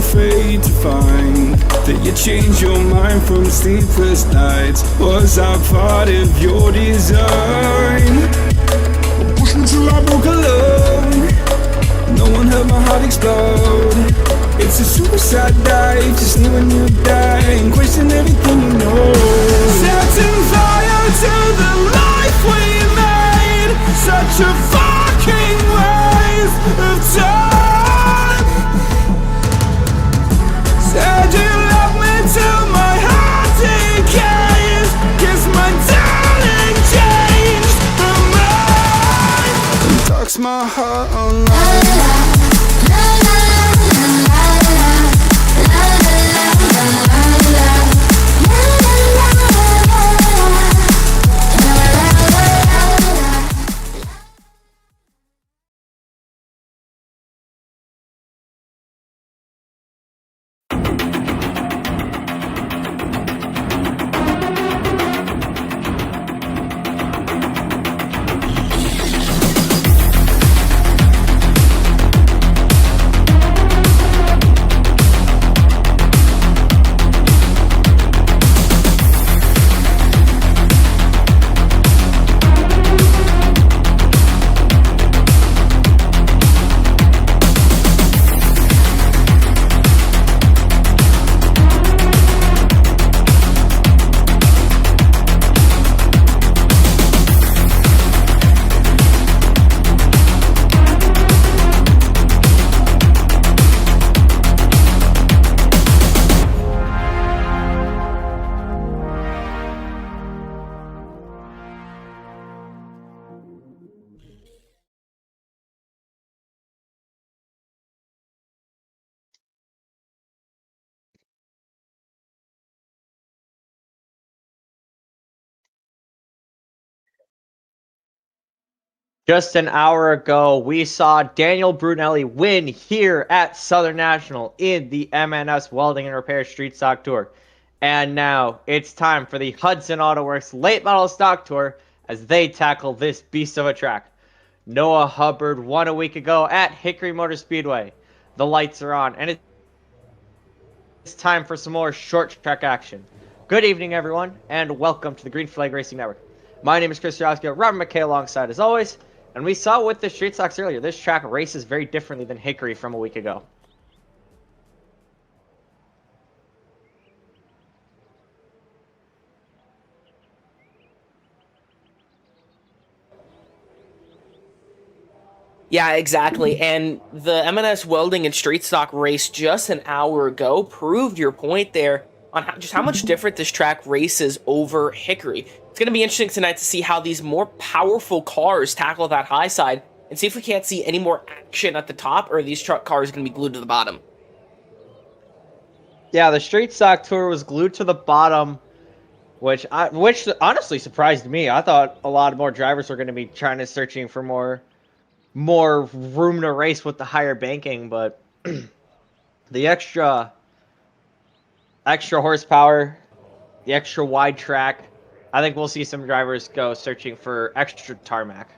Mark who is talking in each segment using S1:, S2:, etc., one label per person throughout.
S1: afraid to find that you change your mind from sleepless nights. Was I part of your design? Push me till I broke alone. No one heard my heart explode. It's a suicide dive, just knowing you die and question everything you know. Setting fire to the life we made. Such a fucking waste of time. Said you love me till my heart decays. Guess my darling changed her mind and talks my heart online.
S2: Just an hour ago, we saw Daniel Brunelli win here at Southern National in the MNS Welding and Repair Street Stock Tour. And now it's time for the Hudson Autoworks Late Model Stock Tour as they tackle this beast of a track. Noah Hubbard won a week ago at Hickory Motor Speedway. The lights are on, and it's time for some more short track action. Good evening, everyone, and welcome to the Green Flag Racing Network. My name is Chris Jarowski, Robert McKay alongside as always. And we saw with the street stocks earlier, this track races very differently than Hickory from a week ago.
S3: Yeah, exactly. And the M&S Welding and Street Stock race just an hour ago proved your point there on just how much different this track races over Hickory. It's going to be interesting tonight to see how these more powerful cars tackle that high side and see if we can't see any more action at the top, or these truck cars are going to be glued to the bottom.
S2: Yeah, the street stock tour was glued to the bottom, which honestly surprised me. I thought a lot more drivers were going to be searching for more room to race with the higher banking, but the extra horsepower, the extra wide track, I think we'll see some drivers go searching for extra tarmac.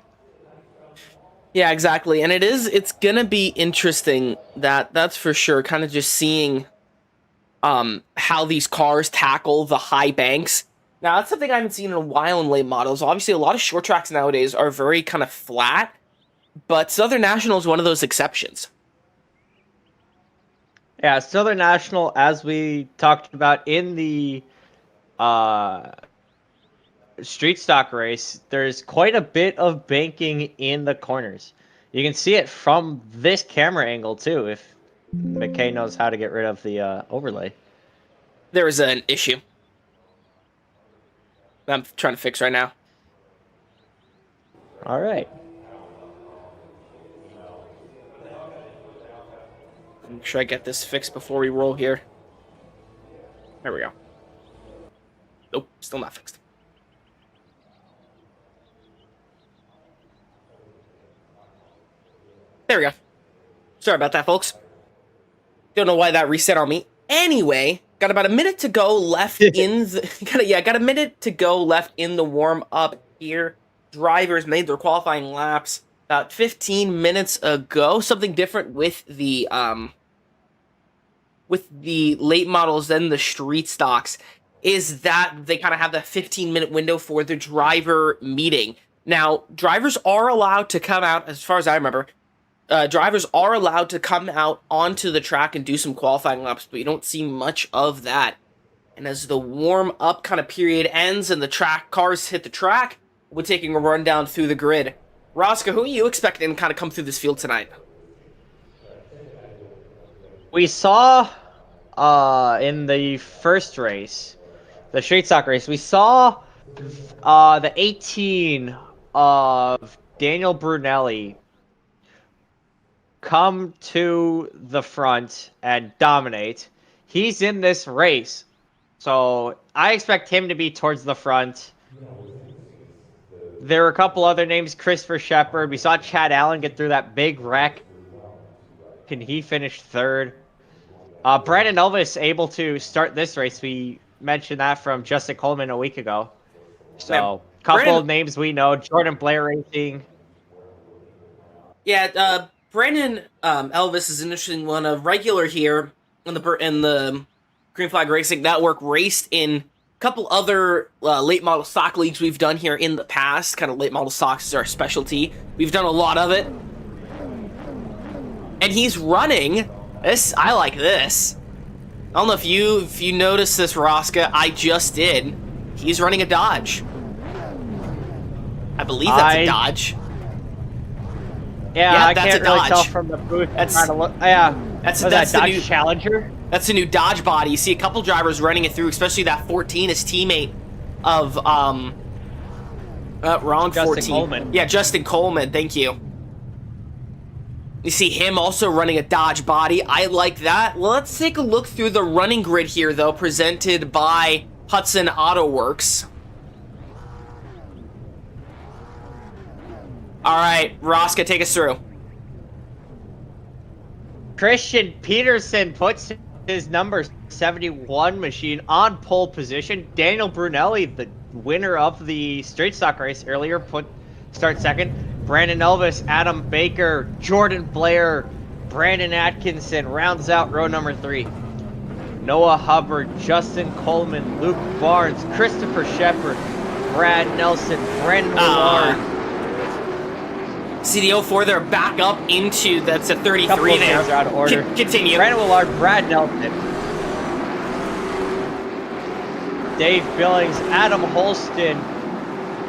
S3: Yeah, exactly. And it's going to be interesting, that's for sure, kind of just seeing how these cars tackle the high banks. Now, that's something I haven't seen in a while in late models. Obviously, a lot of short tracks nowadays are very kind of flat, but Southern National is one of those exceptions.
S2: Yeah, Southern National, as we talked about in the street stock race, there's quite a bit of banking in the corners. You can see it from this camera angle too, if McKay knows how to get rid of the overlay.
S3: There is an issue I'm trying to fix right now.
S2: All right.
S3: Make sure I get this fixed before we roll here. There we go. Nope, still not fixed. There we go. Sorry about that, folks. Don't know why that reset on me. Anyway, got about a minute to go left in the got a minute to go left in the warm up here. Drivers made their qualifying laps about 15 minutes ago. Something different with the with the late models and the street stocks is that they kind of have that 15-minute window for the driver meeting. Now, drivers are allowed to come out, as far as I remember, drivers are allowed to come out onto the track and do some qualifying laps, but you don't see much of that. And as the warm-up kind of period ends and the cars hit the track, we're taking a rundown through the grid. Roscoe, who are you expecting to kind of come through this field tonight?
S2: We saw in the first race, the street stock race, we saw the 18 of Daniel Brunelli come to the front and dominate. He's in this race, so I expect him to be towards the front. There were a couple other names, Christopher Shepard. We saw Chad Allen get through that big wreck. And he finished third. Brandon Elvis able to start this race. We mentioned that from Justin Coleman a week ago. So, a couple of names we know. Jordan Blair Racing.
S3: Yeah, Brandon Elvis is an interesting one. A regular here in the Green Flag Racing Network, raced in couple other late model stock leagues we've done here in the past. Kind of late model stocks is our specialty. We've done a lot of it. And he's running this. I like this. I don't know if you noticed this, Rosca. I just did. He's running a Dodge. I believe that's a Dodge.
S2: Yeah, I can't really tell from the booth.
S3: That's
S2: that's
S3: the
S2: Dodge
S3: new
S2: Challenger.
S3: That's the new Dodge body. You see a couple drivers running it through, especially that 14, his teammate of wrong
S2: Justin
S3: 14.
S2: Coleman.
S3: Yeah, Justin Coleman. Thank you. You see him also running a Dodge body. I like that. Well, let's take a look through the running grid here, though, presented by Hudson Autoworks. All right, Rosca, take us through.
S2: Christian Peterson puts his number 71 machine on pole position. Daniel Brunelli, the winner of the straight stock race earlier, start second. Brandon Elvis, Adam Baker, Jordan Blair, Brandon Atkinson rounds out row number 3. Noah Hubbard, Justin Coleman, Luke Barnes, Christopher Shepard, Brad Nelson, Brandon Willard.
S3: See the 04 there back up into, that's a 33 there.
S2: Out of order.
S3: Continue.
S2: Brandon Willard, Brad Nelson, Dave Billings, Adam Holston,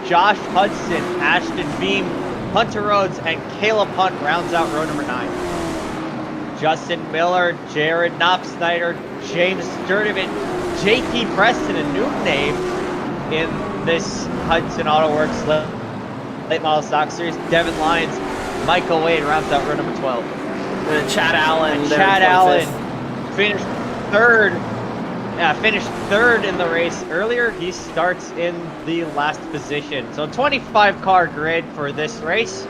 S2: Josh Hudson, Ashton Beam, Hunter Rhodes, and Caleb Hunt rounds out row number 9. Justin Miller, Jared Knopsnyder, James Sturdivant, JT Preston, a new name in this Hudson Autoworks late model stock series. Devin Lyons, Michael Wade rounds out row number 12.
S3: Chad Allen.
S2: Chad Allen finished third. Finished third in the race earlier. He starts in the last position. So 25 car grid for this race.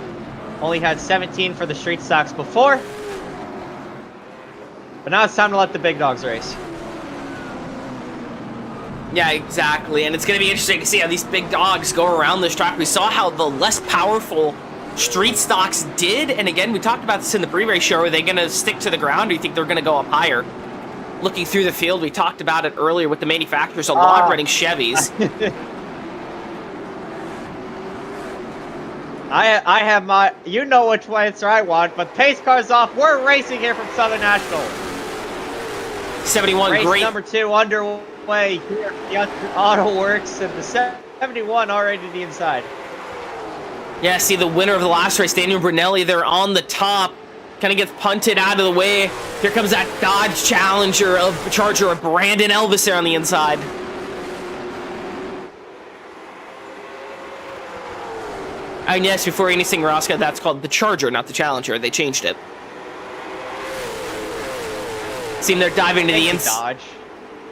S2: Only had 17 for the street stocks before. But now it's time to let the big dogs race.
S3: Yeah, exactly. And it's going to be interesting to see how these big dogs go around this track. We saw how the less powerful street stocks did. And again, we talked about this in the pre-race show. Are they going to stick to the ground, or do you think they're going to go up higher? Looking through the field, we talked about it earlier with the manufacturers, a lot running Chevys.
S2: I have my, you know which answer I want, but pace cars off. We're racing here from Southern National.
S3: 71,
S2: race
S3: great.
S2: number 2 underway here at the Hudson Autoworks, and the 71 already to the inside.
S3: Yeah, see the winner of the last race, Daniel Brunelli, they're on the top. Kind of gets punted out of the way. Here comes that Dodge Charger of Brandon Elvis there on the inside. And yes, before anything, Rosca, that's called the Charger, not the Challenger. They changed it. See they're diving to the inside.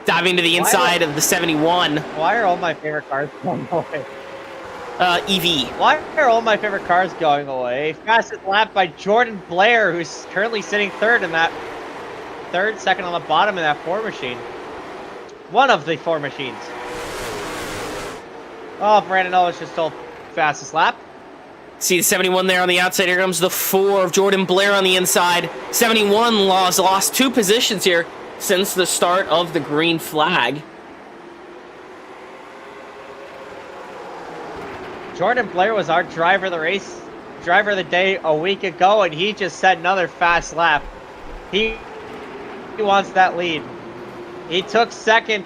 S3: Diving to the inside of the 71.
S2: Why are all my favorite cars going away?
S3: EV.
S2: Why are all my favorite cars going away? Fastest lap by Jordan Blair, who's currently sitting third in that second on the bottom of that 4 machine. One of the 4 machines. Oh, Brandon Ellis just stole fastest lap.
S3: See the 71 there on the outside. Here comes the 4 of Jordan Blair on the inside. 71 lost 2 positions here. since the start of the green flag.
S2: Jordan Blair was our driver of the day a week ago, and he just set another fast lap. He wants that lead. He took second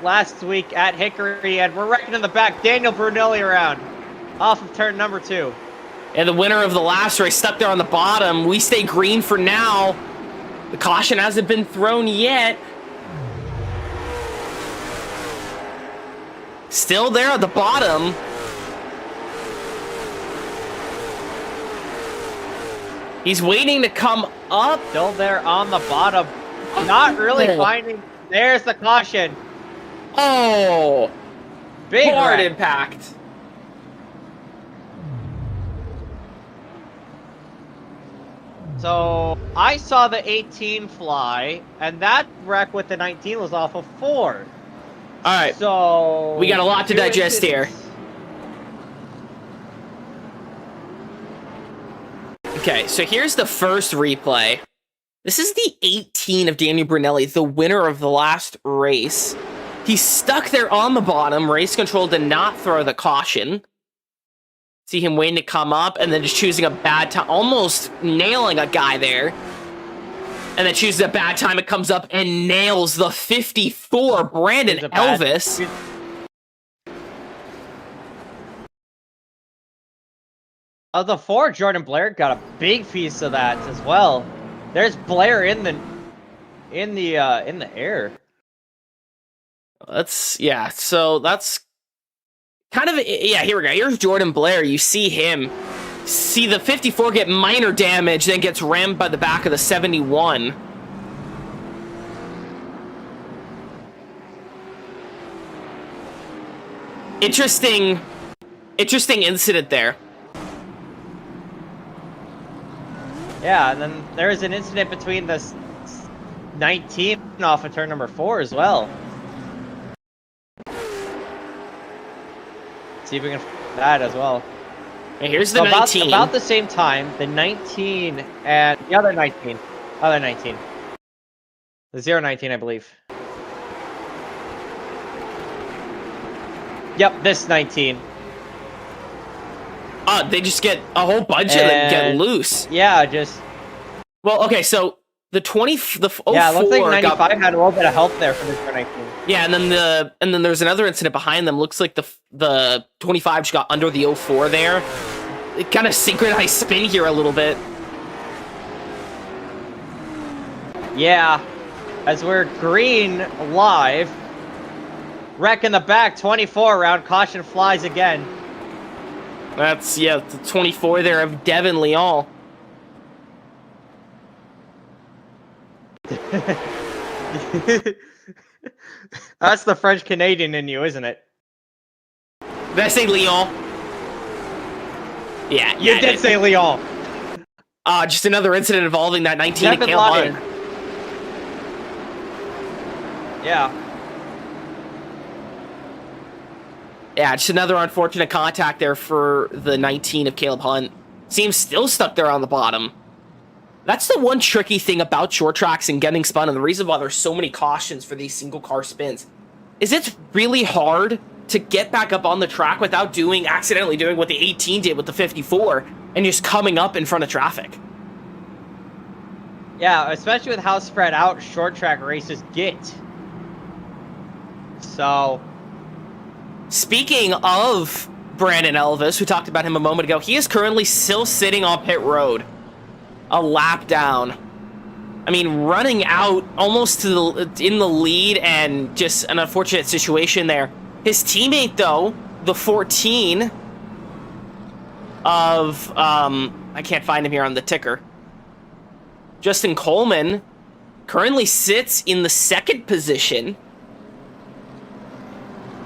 S2: last week at Hickory, and we're right in the back. Daniel Brunelli around off of turn number 2.
S3: And the winner of the last race stuck there on the bottom. We stay green for now. The caution hasn't been thrown yet. Still there at the bottom. He's waiting to come up.
S2: Still there on the bottom. Not really finding. There's the caution.
S3: Oh,
S2: Big
S3: hard
S2: wreck.
S3: impact.
S2: So I saw the 18 fly, and that wreck with the 19 was off of 4.
S3: All right,
S2: So
S3: we got a lot to
S2: 2
S3: digest here.
S2: incidents.
S3: Okay, so here's the first replay. This is the 18 of Daniel Brunelli, the winner of the last race. He's stuck there on the bottom. Race control did not throw the caution. See him waiting to come up and then just choosing a bad time, almost nailing a guy there. And then chooses a bad time. It comes up and nails the 54, Brandon Elvis.
S2: Of the 4, Jordan Blair got a big piece of that as well. There's Blair in the air.
S3: Yeah, so that's kind of, yeah, here we go. Here's Jordan Blair. You see him. See the 54 get minor damage, then gets rammed by the back of the 71. Interesting incident there.
S2: Yeah, and then there's an incident between the 19 off of turn number 4 as well. See if we can that as well.
S3: And here's the
S2: So
S3: 19.
S2: About the same time, the 19 and the other 19. The 019, I believe. Yep, this 19.
S3: They just get a whole bunch of them get loose.
S2: Yeah, just...
S3: Well, okay, so the 04
S2: yeah, it looks like 95
S3: got,
S2: had a little bit of help there for the 19.
S3: yeah, and then there's another incident behind them. Looks like the 25 just got under the 04 there. It kind of synchronized spin here a little bit.
S2: Yeah, as we're green live. Wreck in the back, 24 round, caution flies again.
S3: That's, yeah, the 24 there of Devin Leon.
S2: That's the French Canadian in you, isn't it?
S3: Did I say Leon? Yeah,
S2: You did say Lyon.
S3: Just another incident involving that 19
S2: Devin
S3: Caleb
S2: Lyon.
S3: Hunt.
S2: Yeah.
S3: Yeah, just another unfortunate contact there for the 19 of Caleb Hunt. Seems still stuck there on the bottom. That's the one tricky thing about short tracks and getting spun, and the reason why there's so many cautions for these single car spins is it's really hard to get back up on the track without accidentally doing what the 18 did with the 54 and just coming up in front of traffic.
S2: Yeah, especially with how spread out short track races get. So...
S3: Speaking of Brandon Elvis, we talked about him a moment ago, he is currently still sitting on pit road, a lap down. I mean, running out almost in the lead, and just an unfortunate situation there. His teammate, though, the 14 of, I can't find him here on the ticker, Justin Coleman, currently sits in the second position.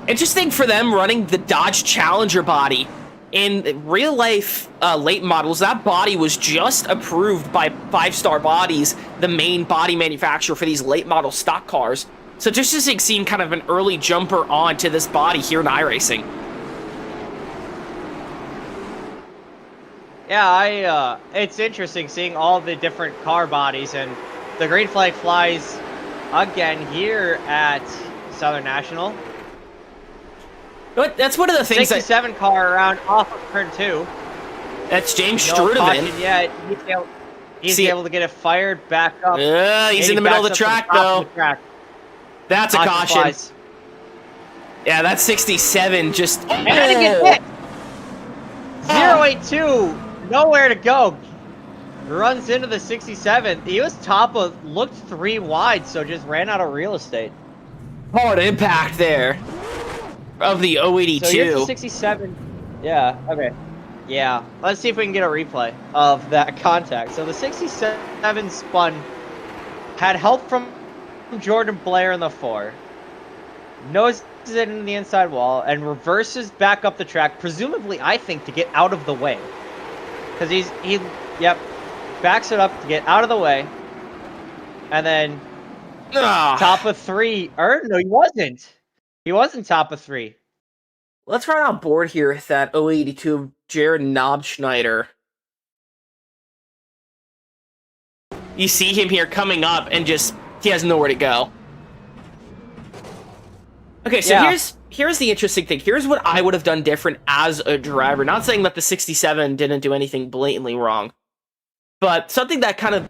S3: Interesting for them running the Dodge Challenger body. In real life late models, that body was just approved by 5-Star Bodies, the main body manufacturer for these late model stock cars. So just as seeing kind of an early jumper onto this body here in iRacing.
S2: Yeah, it's interesting seeing all the different car bodies, and the green flag flies again here at Southern National.
S3: But that's one of the things
S2: 67 car around off of turn 2.
S3: That's James
S2: No
S3: Strudevin.
S2: caution yet. He's able to get it fired back up.
S3: He's in the middle of the track, though. That's a caution.
S2: Flies.
S3: Yeah, that's 67. Just
S2: And it gets hit. 082. Nowhere to go. Runs into the 67. He was looked 3 wide, so just ran out of real estate.
S3: hard impact there of the 082.
S2: So here's the 67. Yeah, okay. Yeah, let's see if we can get a replay of that contact. So the 67 spun, had help from Jordan Blair in the 4, noses it into the inside wall, and reverses back up the track, presumably, I think, to get out of the way. Because yep, backs it up to get out of the way, and then top of 3, or no, he wasn't. He wasn't top of 3.
S3: Let's run on board here with that 082 Jared Knobschneider. You see him here coming up and just, he has nowhere to go. Okay, so
S2: Yeah.
S3: here's the interesting thing. Here's what I would have done different as a driver. Not saying that the 67 didn't do anything blatantly wrong, but something that kind of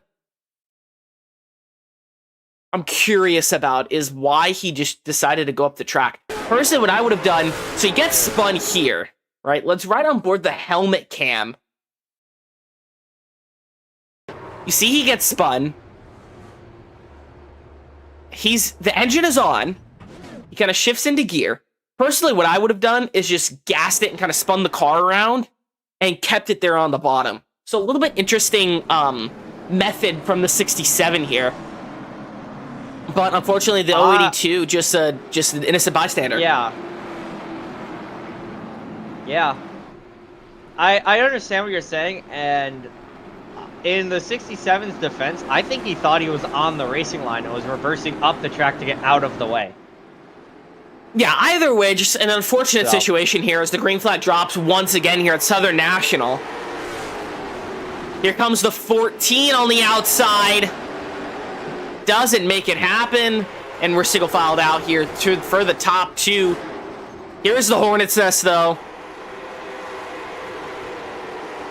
S3: I'm curious about is why he just decided to go up the track. Personally, what I would have done, so he gets spun here, right? Let's ride on board the helmet cam. You see he gets spun. The engine is on. He kind of shifts into gear. Personally, what I would have done is just gassed it and kind of spun the car around and kept it there on the bottom. So a little bit interesting method from the 67 here. But unfortunately, the 082 just an innocent bystander.
S2: Yeah. Yeah. I understand what you're saying, and in the 67's defense, I think he thought he was on the racing line and was reversing up the track to get out of the way.
S3: Yeah, either way, just an unfortunate situation here as the green flag drops once again here at Southern National. Here comes the 14 on the outside. Doesn't make it happen, and we're single filed out here for the top 2. Here's the Hornet's Nest, though.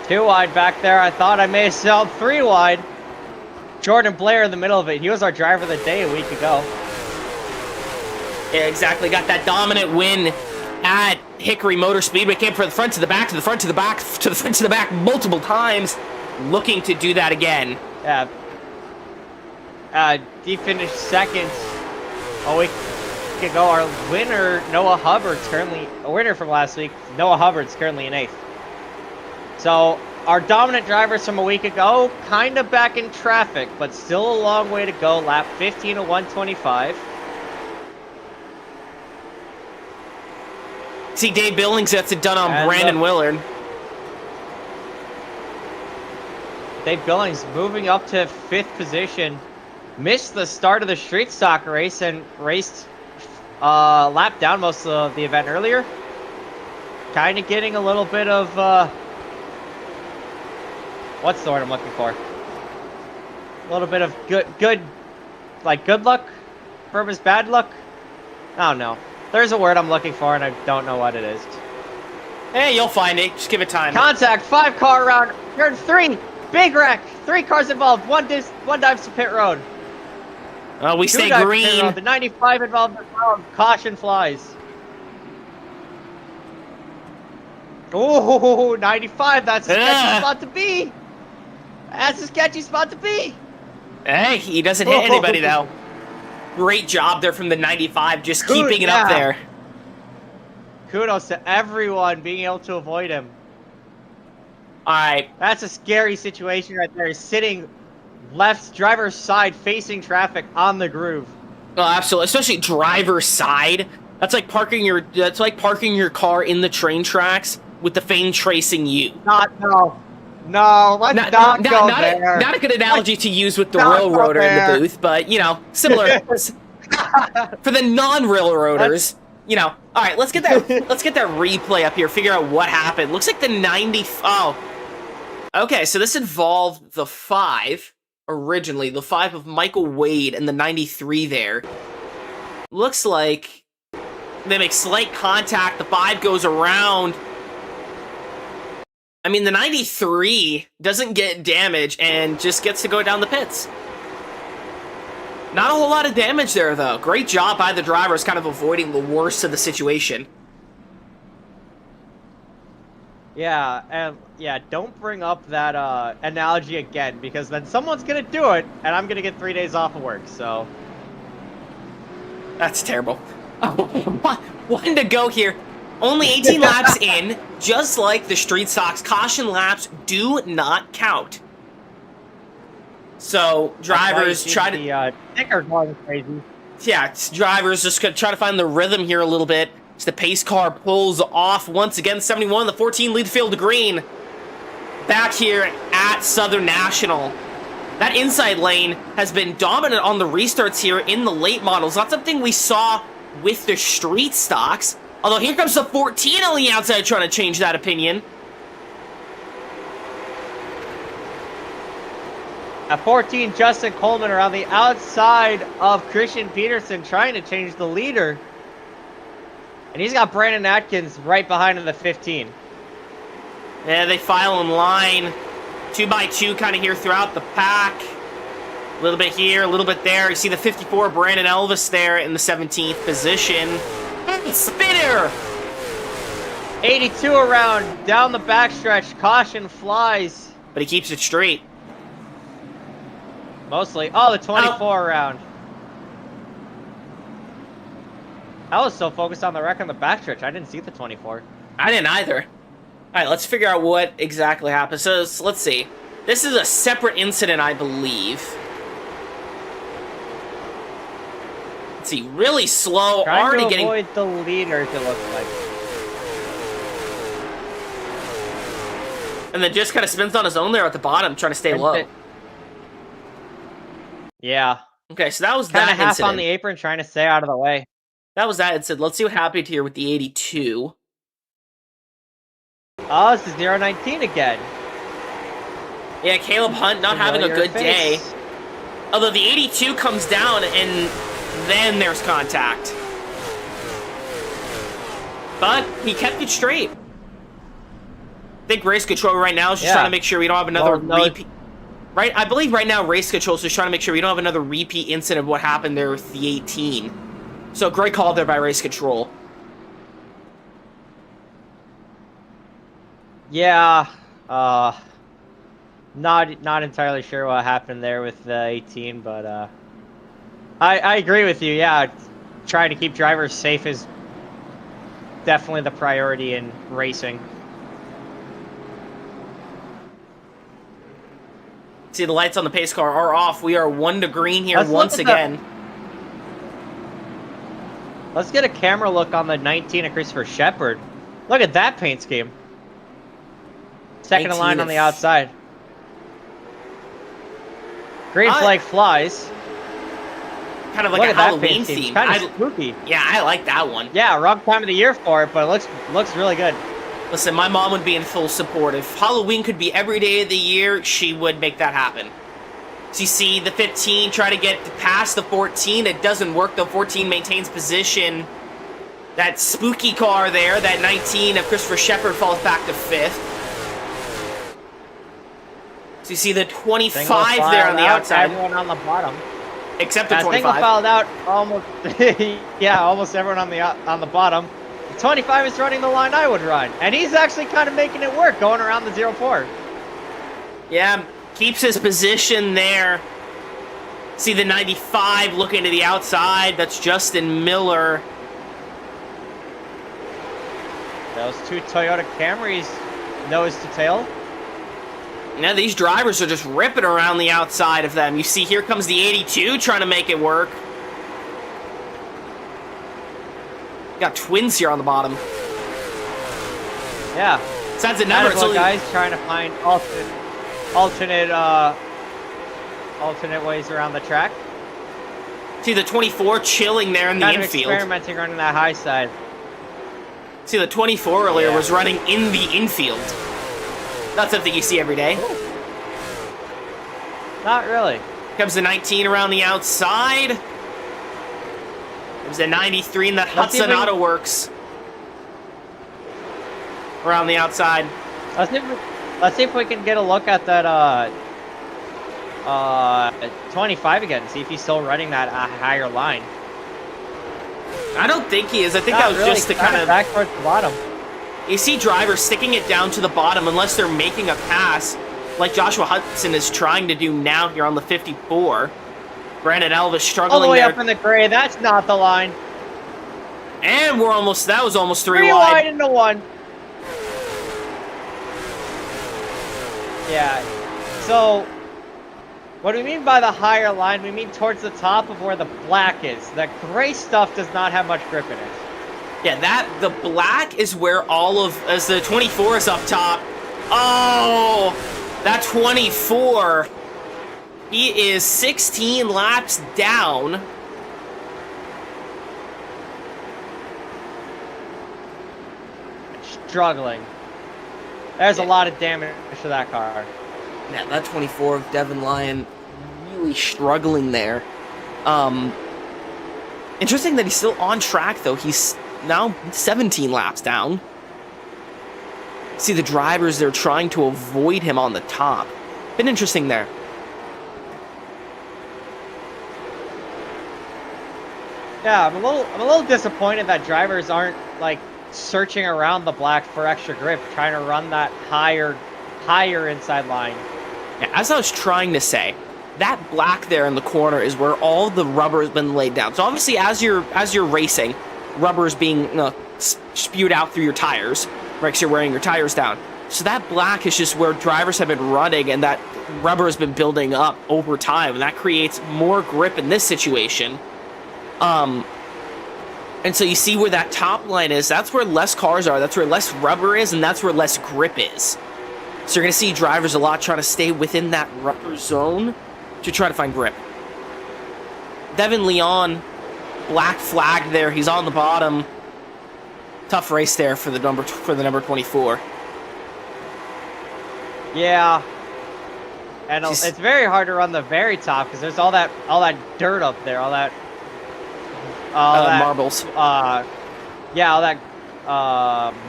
S2: 2 wide back there. I thought I may have sailed 3 wide. Jordan Blair in the middle of it. He was our driver of the day a week ago.
S3: Yeah, exactly. Got that dominant win at Hickory Motor Speedway. Came from the front to the back, to the front to the back, to the front to the back multiple times. Looking to do that again.
S2: Yeah. He finished second a week ago. Our winner, Noah Hubbard's currently a winner from last week. Noah Hubbard's currently in 8th. So our dominant drivers from a week ago, kind of back in traffic, but still a long way to go. Lap 15 of 125.
S3: See, Dave Billings gets it done on Brandon Willard.
S2: Dave Billings moving up to 5th position. Missed the start of the street stock race and raced lap down most of the event earlier. Kind of getting a little bit of what's the word I'm looking for? A little bit of good luck versus bad luck. I don't know. There's a word I'm looking for and I don't know what it is.
S3: Hey, you'll find it. Just give it time.
S2: Contact, 5-car round, turn 3, big wreck, 3 cars involved, one dives to pit road.
S3: We stay green.
S2: The 95 involved as well. Caution flies. Oh, 95. That's a sketchy spot to be. That's a sketchy spot to be.
S3: Hey, he doesn't hit anybody, though. Great job there from the 95, just keeping it up there.
S2: Kudos to everyone being able to avoid him.
S3: All right.
S2: That's a scary situation right there. He's sitting left driver's side facing traffic on the groove.
S3: Oh, absolutely. Especially driver's side. That's like parking your car in the train tracks with the fame tracing you.
S2: No, let's not go there.
S3: Not a good analogy to use with the railroader in the booth, but, you know, similar. For the non-railroaders, you know. All right, let's get that replay up here, figure out what happened. Looks like the 90... Oh. Okay, so this involved the 5... originally. The 5 of Michael Wade and the 93 there. Looks like they make slight contact. The 5 goes around. I mean, the 93 doesn't get damage and just gets to go down the pits. Not a whole lot of damage there, though. Great job by the drivers kind of avoiding the worst of the situation.
S2: Yeah, and yeah, don't bring up that analogy again, because then someone's gonna do it, and I'm gonna get 3 days off of work, so.
S3: That's terrible. Oh, one to go here. Only 18 laps in, just like the street stocks. Caution laps do not count. So, drivers try to...
S2: The sticker going crazy.
S3: Yeah, drivers just gonna try to find the rhythm here a little bit. As the pace car pulls off once again. 71, the 14 lead the field to green. Back here at Southern National. That inside lane has been dominant on the restarts here in the late models. Not something we saw with the street stocks. Although here comes the 14 on the outside trying to change that opinion.
S2: At 14, Justin Coleman around the outside of Christian Peterson trying to change the leader. And he's got Brandon Atkins right behind in the 15.
S3: Yeah, they file in line. 2 by 2 kind of here throughout the pack. A little bit here, a little bit there. You see the 54, Brandon Elvis there in the 17th position. Spinner!
S2: 82 around, down the backstretch, caution flies.
S3: But he keeps it straight.
S2: Mostly. Oh, the 24 around. I was so focused on the wreck on the backstretch, I didn't see the 24.
S3: I didn't either. Alright, let's figure out what exactly happened. So, let's see. This is a separate incident, I believe. Let's see, really slow,
S2: Trying to
S3: getting...
S2: avoid the leaders, it looks like.
S3: And then just kind of spins on his own there at the bottom, trying to stay low.
S2: Yeah.
S3: Okay, so that was
S2: Kind
S3: that
S2: of half
S3: incident.
S2: on the apron, trying to stay out of the way.
S3: That was that incident. Let's see what happened here with the 82.
S2: Oh, it's the 019 again.
S3: Yeah, Caleb Hunt not having a good day. Although the 82 comes down and then there's contact. But he kept it straight. I think race control right now is just trying to make sure we don't have another repeat. Right, I believe right now race control is just trying to make sure we don't have another repeat incident of what happened there with the 18. So great call there by race control.
S2: Yeah, not entirely sure what happened there with the 18, but I agree with you. Yeah, trying to keep drivers safe is definitely the priority in racing.
S3: See, the lights on the pace car are off. We are 1 to green here once again.
S2: Let's get a camera look on the 19 of Christopher Shepard. Look at that paint scheme. Second in line on the outside. Green flag flies.
S3: Kind of like a Halloween theme.
S2: Kind of spooky.
S3: Yeah, I like that one.
S2: Yeah, wrong time of the year for it, but it looks really good.
S3: Listen, my mom would be in full support. If Halloween could be every day of the year, she would make that happen. So you see the 15 try to get past the 14. It doesn't work, though. 14 maintains position. That spooky car there, that 19 of Christopher Shepard, falls back to 5th. So you see the 25 there on the outside.
S2: Everyone on the bottom.
S3: Except the 25.
S2: Single filed out almost, yeah, almost everyone on the bottom. The 25 is running the line I would run, and he's actually kind of making it work, going around the 04.
S3: Yeah, keeps his position there. See the 95 looking to the outside. That's Justin Miller.
S2: Those 2 Toyota Camrys, nose to tail.
S3: Now these drivers are just ripping around the outside of them. You see, here comes the 82 trying to make it work. Got twins here on the bottom.
S2: Yeah.
S3: So that's a number.
S2: So guys trying to find alternate ways around the track.
S3: See the 24 chilling there in the infield.
S2: Experimenting running that high side.
S3: See the 24 earlier was running in the infield. Not something you see every day.
S2: Not really.
S3: Comes the 19 around the outside. Comes the 93 in that Hudson Autoworks. Around the outside.
S2: Let's see if we can get a look at that 25 again. See if he's still running that higher line.
S3: I don't think he is. I think that was
S2: really,
S3: just the kind of
S2: back towards the bottom.
S3: You see drivers sticking it down to the bottom unless they're making a pass, like Joshua Hudson is trying to do now here on the 54. Brandon Elvis struggling
S2: all the way
S3: there.
S2: Up in the gray. That's not the line.
S3: And we're almost. That was almost three
S2: Three
S3: wide.
S2: wide into one. Yeah. So, what we mean by the higher line, we mean towards the top of where the black is. The gray stuff does not have much grip in it.
S3: Yeah, the black is where all of, as the 24 is up top. Oh, that 24. He is 16 laps down.
S2: Struggling. There's a lot of damage to that car.
S3: Yeah, that 24 of Devin Lyon really struggling there. Interesting that he's still on track, though. He's now 17 laps down. See the drivers, they're trying to avoid him on the top. Been interesting there.
S2: Yeah, I'm a little disappointed that drivers aren't like searching around the black for extra grip, trying to run that higher inside line.
S3: Yeah, as I was trying to say, that black there in the corner is where all the rubber has been laid down. So obviously, as you're racing, rubber is being spewed out through your tires, right? Because you're wearing your tires down. So that black is just where drivers have been running, and that rubber has been building up over time, and that creates more grip in this situation. And so you see where that top line is. That's where less cars are. That's where less rubber is, and that's where less grip is. So you're going to see drivers a lot trying to stay within that rubber zone to try to find grip. Devin Leon, black flag there. He's on the bottom. Tough race there for the number 24.
S2: Yeah. And it's very hard to run the very top because there's all that dirt up there, all that
S3: marbles.
S2: Yeah, all that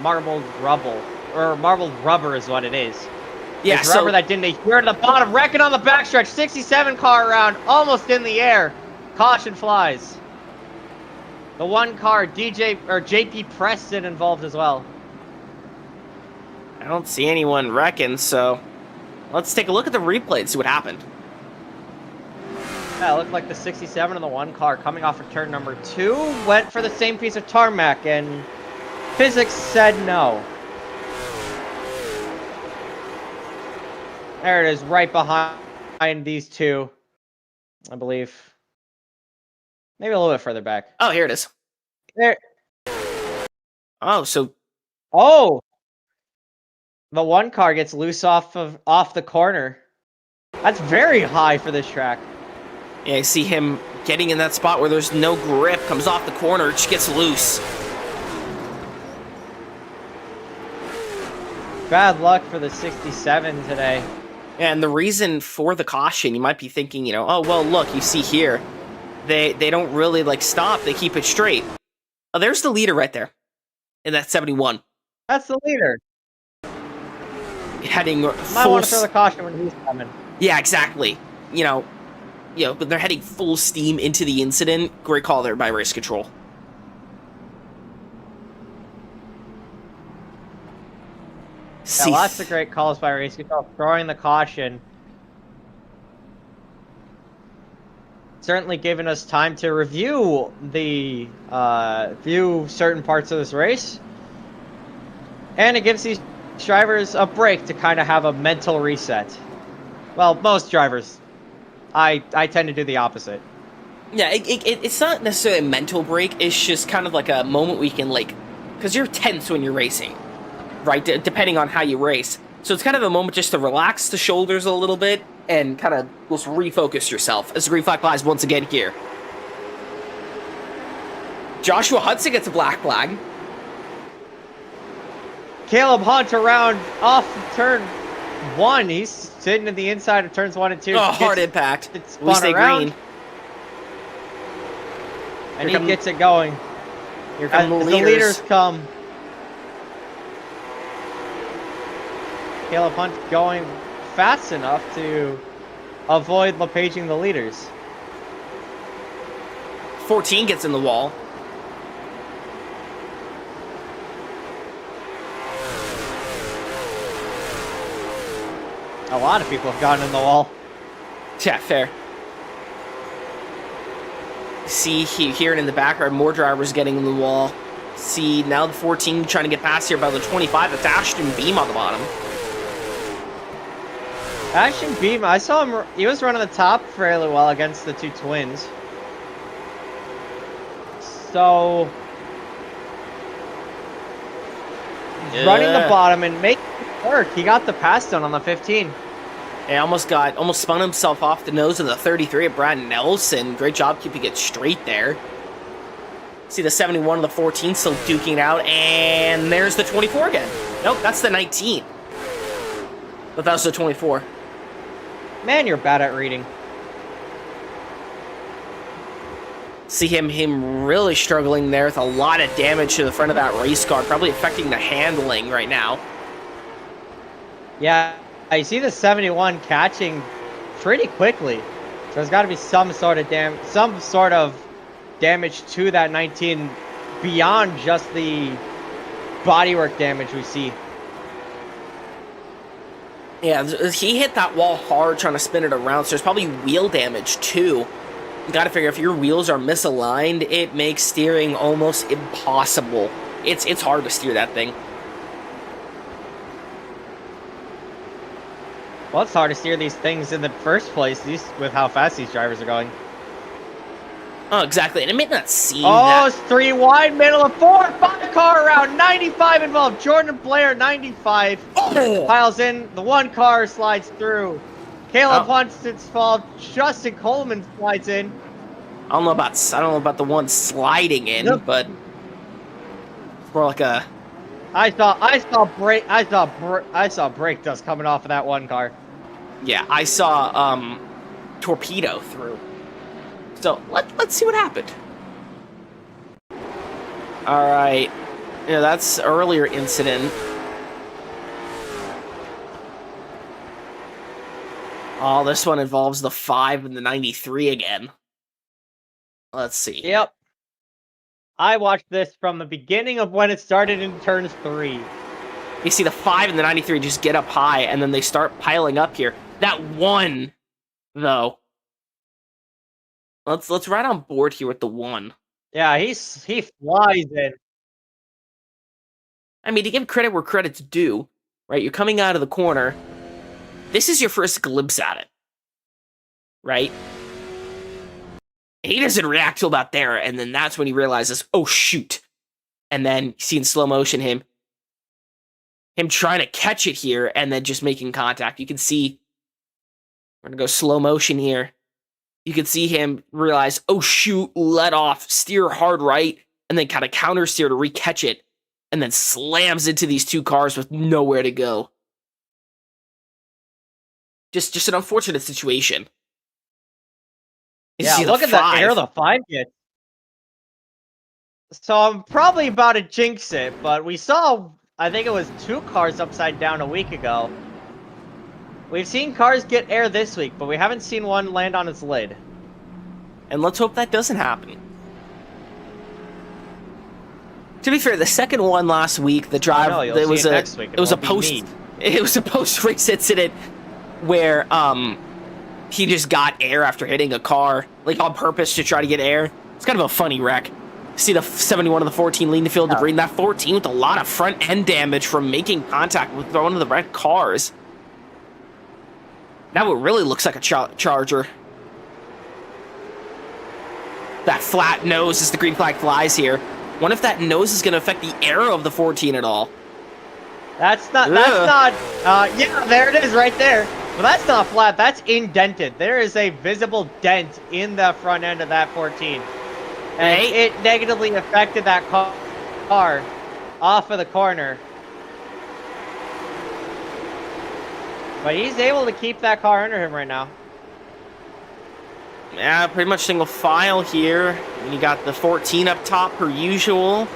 S2: marbled rubble. Or marbled rubber is what it is.
S3: Yeah,
S2: it's rubber that didn't adhere to the bottom. Wrecking on the backstretch. 67 car around. Almost in the air. Caution flies. The one car, JP Preston involved as well.
S3: I don't see anyone wrecking, so let's take a look at the replay and see what happened.
S2: Yeah, it looked like the 67 and the one car coming off of turn number 2 went for the same piece of tarmac, and physics said no. There it is, right behind these two, I believe. Maybe a little bit further back.
S3: Oh, here it is.
S2: There.
S3: Oh, so.
S2: Oh! The one car gets loose off the corner. That's very high for this track.
S3: Yeah, I see him getting in that spot where there's no grip, comes off the corner, just gets loose.
S2: Bad luck for the 67 today.
S3: And the reason for the caution, you might be thinking, oh, well, look, you see here, they don't really, stop. They keep it straight. Oh, there's the leader right there in that 71.
S2: That's the leader.
S3: Heading
S2: Might want to throw the caution when he's coming.
S3: Yeah, exactly. But they're heading full steam into the incident. Great call there by race control.
S2: Yeah, lots of great calls by race control. Throwing the caution. Certainly giving us time to review certain parts of this race. And it gives these drivers a break to kind of have a mental reset. Well, most drivers. I tend to do the opposite.
S3: Yeah, it's not necessarily a mental break. It's just kind of like a moment we can, because you're tense when you're racing, right? Depending on how you race. So it's kind of a moment just to relax the shoulders a little bit and kind of just refocus yourself as the green flag flies once again here. Joshua Hudson gets a black flag.
S2: Caleb Hunt around off turn 1. He's sitting to the inside of turns 1 and 2.
S3: Oh, hard impact.
S2: It's
S3: We stay
S2: around,
S3: green.
S2: and he gets it going.
S3: Here come the
S2: As
S3: leaders.
S2: the leaders come. Caleb Hunt going fast enough to avoid LePaging the leaders.
S3: 14 gets in the wall.
S2: A lot of people have gotten in the wall.
S3: Yeah, fair. See here in the background, more drivers getting in the wall. See, now the 14 trying to get past here by the 25. It's Ashton Beam on the bottom.
S2: Ashton Beam, I saw him, he was running the top fairly well against the two twins. So, running the bottom and making it work. He got the pass done on the 15.
S3: He almost spun himself off the nose of the 33 of Brad Nelson. Great job keeping it straight there. See the 71 of the 14 still duking out, and there's the 24 again. Nope, that's the 19. But that was the 24.
S2: Man, you're bad at reading.
S3: See him really struggling there with a lot of damage to the front of that race car, probably affecting the handling right now.
S2: Yeah, I see the 71 catching pretty quickly. So there's got to be some sort of damage to that 19 beyond just the bodywork damage we see.
S3: Yeah, he hit that wall hard trying to spin it around, so there's probably wheel damage too. You gotta figure if your wheels are misaligned, it makes steering almost impossible. It's hard to steer that thing.
S2: Well, it's hard to steer these things in the first place, with how fast these drivers are going.
S3: Oh, exactly, and it may not seem
S2: that... it's 3 wide, middle of 4, 5 car around, 95 involved. Jordan Blair, 95.
S3: Oh!
S2: Piles in, the 1 car slides through. Caleb Hunt's involved. Justin Coleman slides in.
S3: I don't know about the one sliding in, but it's more like a.
S2: I saw brake dust coming off of that 1 car.
S3: Yeah, I saw torpedo through. So let's see what happened. All right, yeah, that's earlier incident. Oh, this one involves the 5 and the 93 again. Let's see.
S2: Yep. I watched this from the beginning of when it started in turns 3.
S3: You see the 5 and the 93 just get up high, and then they start piling up here. That 1, though. Let's ride on board here with the 1.
S2: Yeah, he flies in.
S3: I mean, to give credit where credit's due, right? You're coming out of the corner. This is your first glimpse at it, right? He doesn't react till about there, and then that's when he realizes, oh shoot. And then you see in slow motion him trying to catch it here, and then just making contact. You can see, we're gonna go slow motion here. You can see him realize, oh shoot, let off, steer hard right, and then kind of counter steer to re-catch it, and then slams into these 2 cars with nowhere to go. Just an unfortunate situation.
S2: Yeah, look at the air the 5 gets. So I'm probably about to jinx it, but we saw, I think it was 2 cars upside down a week ago. We've seen cars get air this week, but we haven't seen one land on its lid.
S3: And let's hope that doesn't happen. To be fair, the second one last week, the drive, it was a post race incident where he just got air after hitting a car, like on purpose to try to get air. It's kind of a funny wreck. See the 71 of the 14 lean the field debris, and that 14 with a lot of front end damage from making contact with one of the red cars. Now it really looks like a Charger. That flat nose as the green flag flies here. Wonder if that nose is going to affect the aero of the 14 at all.
S2: Yeah, there it is right there. But that's not flat, that's indented. There is a visible dent in the front end of that 14. And it negatively affected that car off of the corner. But he's able to keep that car under him right now.
S3: Yeah, pretty much single file here. And you got the 14 up top per usual.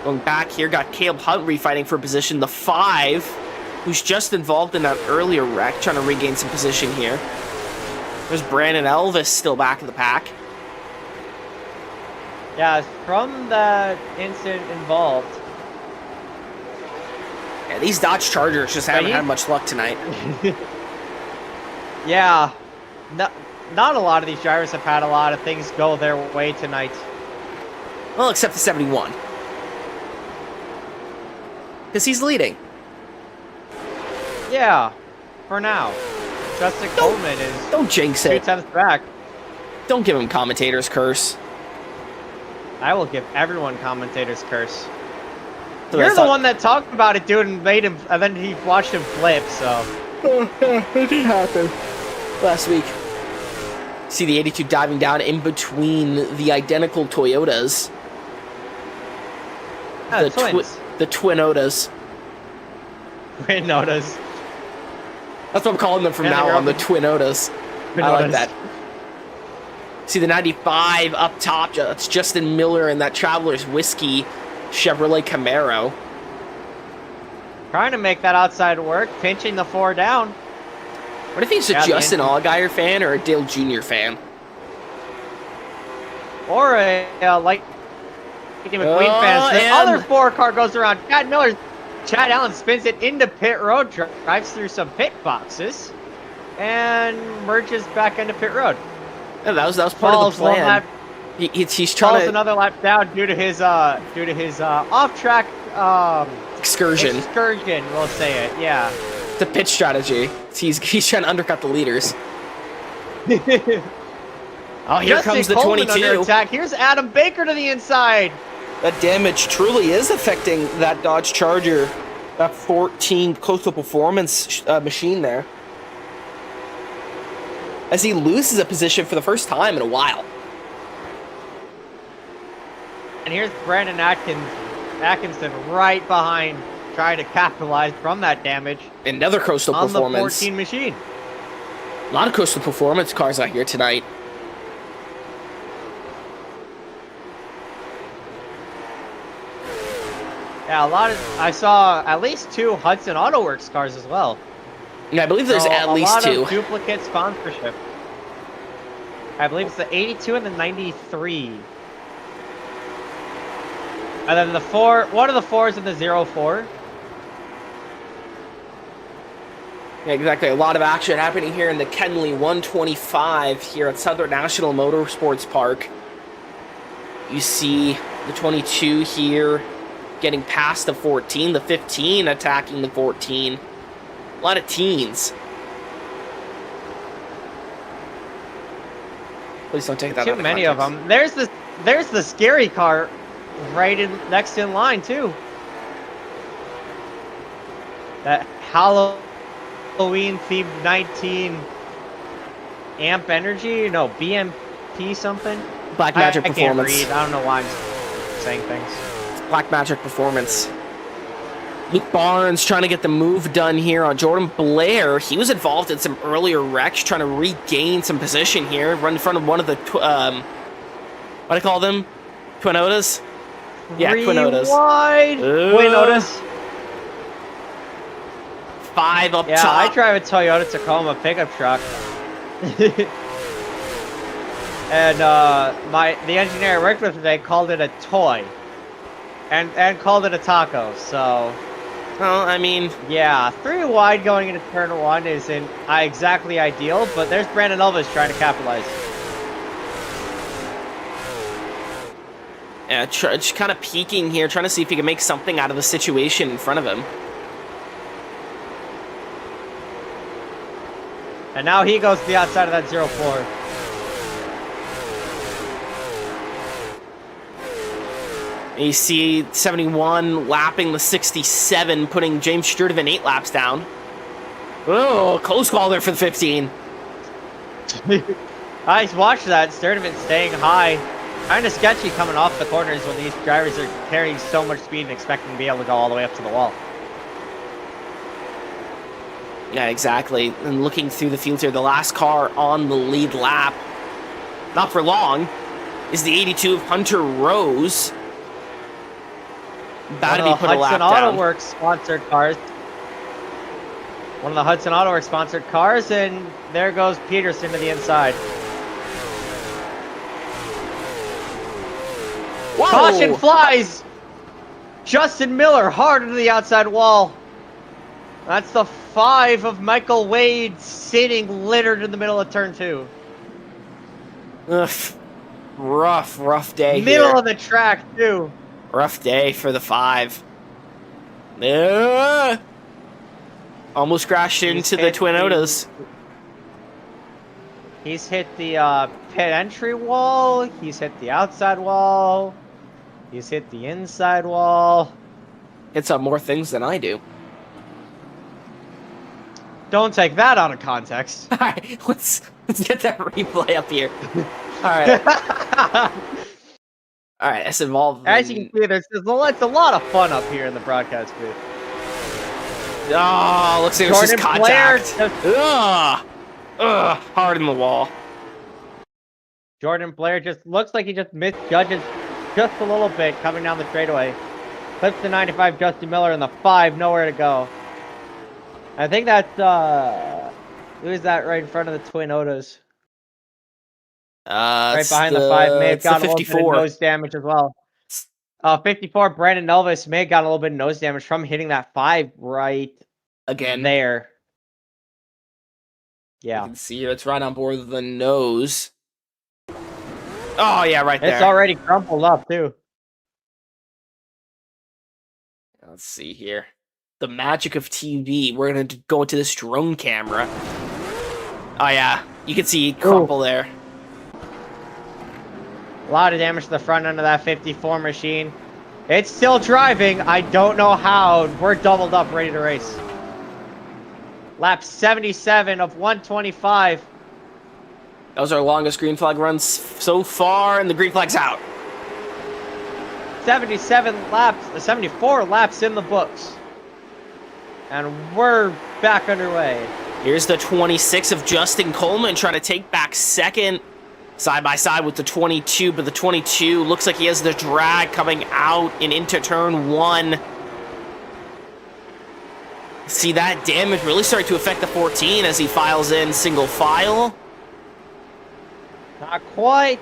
S3: Going back here, got Caleb Huntley fighting for position. The 5, who's just involved in that earlier wreck, trying to regain some position here. There's Brandon Elvis still back in the pack.
S2: Yeah, from the incident involved.
S3: Yeah, these Dodge Chargers just haven't had much luck tonight.
S2: Yeah, not a lot of these drivers have had a lot of things go their way tonight.
S3: Well, except the 71. Because he's leading.
S2: Yeah, for now. Justin Coleman is
S3: Don't jinx it.
S2: 2/10 back.
S3: Don't give him commentator's curse.
S2: I will give everyone commentator's curse.
S3: So
S2: You're
S3: that's
S2: the
S3: not-
S2: one that talked about it, dude, and made him, and then he watched him flip. So
S3: It did happen last week. See the 82 diving down in between the identical Toyotas.
S2: the twins.
S3: The Twinotas.
S2: Twin notice.
S3: That's what I'm calling them from
S2: Yeah,
S3: now
S2: they're
S3: on, the
S2: up-
S3: Twinotas.
S2: Twin
S3: I like
S2: notice.
S3: that. See the 95 up top. That's Justin Miller and that Traveler's Whiskey Chevrolet Camaro.
S2: Trying to make that outside work, pinching the 4 down.
S3: What if he's a
S2: Yeah,
S3: Justin
S2: man.
S3: Allgaier fan or a Dale Jr. fan?
S2: Or a Lightning McQueen
S3: Oh,
S2: fan. The
S3: and-
S2: other 4 car goes around. Chad Allen spins it into pit road, drives through some pit boxes, and merges back into pit road.
S3: Yeah, that was part of
S2: Falls
S3: the
S2: one
S3: plan.
S2: lap,
S3: He's
S2: falls
S3: trying to
S2: another lap down due to his off-track
S3: excursion.
S2: excursion. We'll say it. Yeah.
S3: The pitch strategy. He's trying to undercut the leaders. Oh, here
S2: Justin
S3: comes the
S2: Coleman under
S3: 22.
S2: attack. Here's Adam Baker to the inside.
S3: That damage truly is affecting that Dodge Charger, that 14 Coastal Performance machine there. As he loses a position for the first time in a while.
S2: And here's Brandon Atkinson right behind, trying to capitalize from that damage
S3: Another Coastal
S2: on the
S3: Performance.
S2: 14 machine.
S3: A lot of Coastal Performance cars out here tonight.
S2: Yeah, I saw at least 2 Hudson Autoworks cars as well.
S3: Yeah, I believe there's
S2: So
S3: at least 2.
S2: A lot of duplicate sponsorship. I believe it's the 82 and the 93. And then the 4, one of the 4s in the 04.
S3: Yeah, exactly. A lot of action happening here in the Kenley 125 here at Southern National Motorsports Park. You see the 22 here getting past the 14, the 15 attacking the 14. A lot of teens. Please don't take that
S2: Too
S3: out of
S2: many of
S3: context.
S2: them. There's the scary car right in next in line too. That Halloween themed 19 amp energy, no BMP something.
S3: Black Magic
S2: I can't
S3: Performance.
S2: read. I don't know why I'm saying things.
S3: Black Magic Performance. Luke Barnes trying to get the move done here on Jordan Blair. He was involved in some earlier wrecks, trying to regain some position here. Run in front of one of the, what do I call them? Twinotas? Yeah, Twinotas.
S2: Wide. Twinotas.
S3: 5 up
S2: Yeah,
S3: top.
S2: I drive a Toyota Tacoma pickup truck. And the engineer I worked with today called it a toy. And called it a taco, so
S3: Well, I mean,
S2: yeah, 3 wide going into turn 1 isn't exactly ideal, but there's Brandon Elvis trying to capitalize.
S3: yeah, just kind of peeking here, trying to see if he can make something out of the situation in front of him.
S2: And now he goes to the outside of that 04.
S3: And you see 71 lapping the 67, putting James Sturdivant 8 laps down. Oh, close call there for the 15.
S2: I just watched that. Sturdivant staying high. Kind of sketchy coming off the corners when these drivers are carrying so much speed and expecting to be able to go all the way up to the wall.
S3: Yeah, exactly. And looking through the field here, the last car on the lead lap, not for long, is the 82 of Hunter Rose. About to be put a lap down.
S2: Hudson Autoworks sponsored cars. One of the Hudson Autoworks sponsored cars, and there goes Peterson to the inside.
S3: Whoa!
S2: Caution flies! Justin Miller hard into the outside wall. That's the 5 of Michael Wade sitting littered in the middle of turn 2.
S3: Ugh. Rough day
S2: Middle
S3: here.
S2: of the track, too.
S3: Rough day for the 5. Almost crashed into the Twin Otas.
S2: He's hit the pit entry wall. He's hit the outside wall. He's hit the inside wall.
S3: Hits on more things than I do.
S2: Don't take that out of context.
S3: All right, let's get that replay up here. All right. All right, that's involved.
S2: As you can see, there's a lot of fun up here in the broadcast booth.
S3: Oh, looks like it was just contact. Ugh, hard in the wall.
S2: Jordan Blair just looks like he just misjudges just a little bit coming down the straightaway. Clips the 95 Justin Miller and the 5, nowhere to go. I think that's, who is that right in front of the Twin Otas? Right behind the 5, may have gotten a little bit of nose damage as well. 54, Brandon Elvis may have gotten a little bit of nose damage from hitting that 5 right
S3: again
S2: there. Yeah.
S3: You can see it's right on board the nose. Oh, yeah, right there.
S2: It's already crumpled up, too.
S3: Let's see here. The magic of TV. We're going to go into this drone camera. Oh, yeah. You can see crumple there.
S2: A lot of damage to the front end of that 54 machine. It's still driving. I don't know how. We're doubled up, ready to race. Lap 77 of 125.
S3: That was our longest green flag runs so far, and the green flag's out.
S2: 74 laps in the books. And we're back underway.
S3: Here's the 26 of Justin Coleman trying to take back second. Side by side with the 22, but the 22 looks like he has the drag coming out and into turn 1. See that damage really starting to affect the 14 as he files in single file.
S2: Not quite.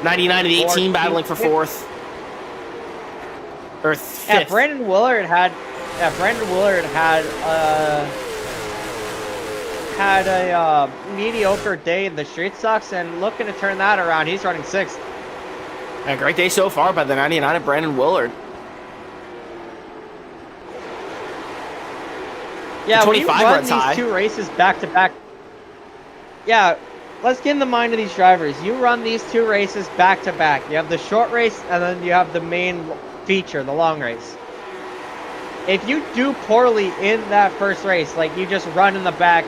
S3: 99 and 18 battling for 4th. Or 5th.
S2: Yeah, Brandon Willard had a mediocre day in the street stocks and looking to turn that around. He's running 6th.
S3: A great day so far by the 99 of Brandon Willard.
S2: Yeah, when you run these
S3: high.
S2: 2 races back to back. Yeah, let's get in the mind of these drivers. You run these 2 races back to back. You have the short race and then you have the main feature, the long race. If you do poorly in that first race, like you just run in the back,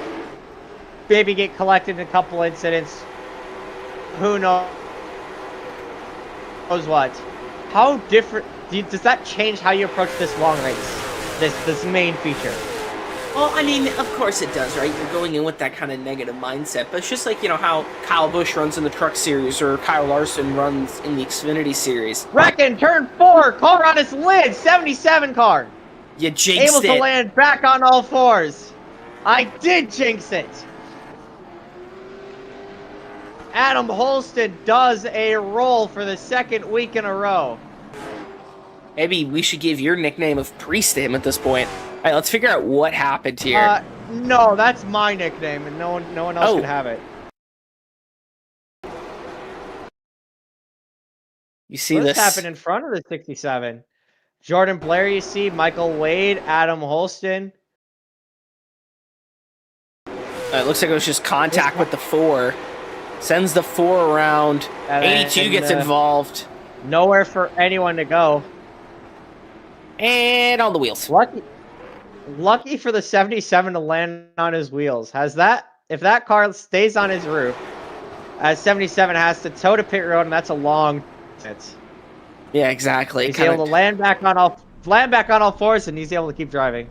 S2: maybe get collected in a couple incidents, who knows what? How different does that change how you approach this long race, this main feature?
S3: Well, I mean, of course it does, right? You're going in with that kind of negative mindset, but it's just like, you know, how Kyle Busch runs in the Truck Series or Kyle Larson runs in the Xfinity Series.
S2: Reckon, turn 4, car on its lid, 77 car.
S3: You jinxed
S2: Able to land back on all 4s. I did jinx it. Adam Holston does a roll for the 2nd week in a row.
S3: Maybe we should give your nickname of Priest to him at this point. All right, let's figure out what happened here.
S2: No, that's my nickname, and no one else can have it.
S3: You see
S2: What's
S3: this
S2: happened in front of the 67? Jordan Blair, you see, Michael Wade, Adam Holston.
S3: It looks like it was just contact with the 4. Sends the 4 around. 82 gets involved.
S2: Nowhere for anyone to go.
S3: And on the wheels.
S2: Lucky for the 77 to land on his wheels. If that car stays on his roof, as 77 has to tow to pit road, and that's a long distance.
S3: Yeah, exactly.
S2: He's able to land back on all 4s, and he's able to keep driving.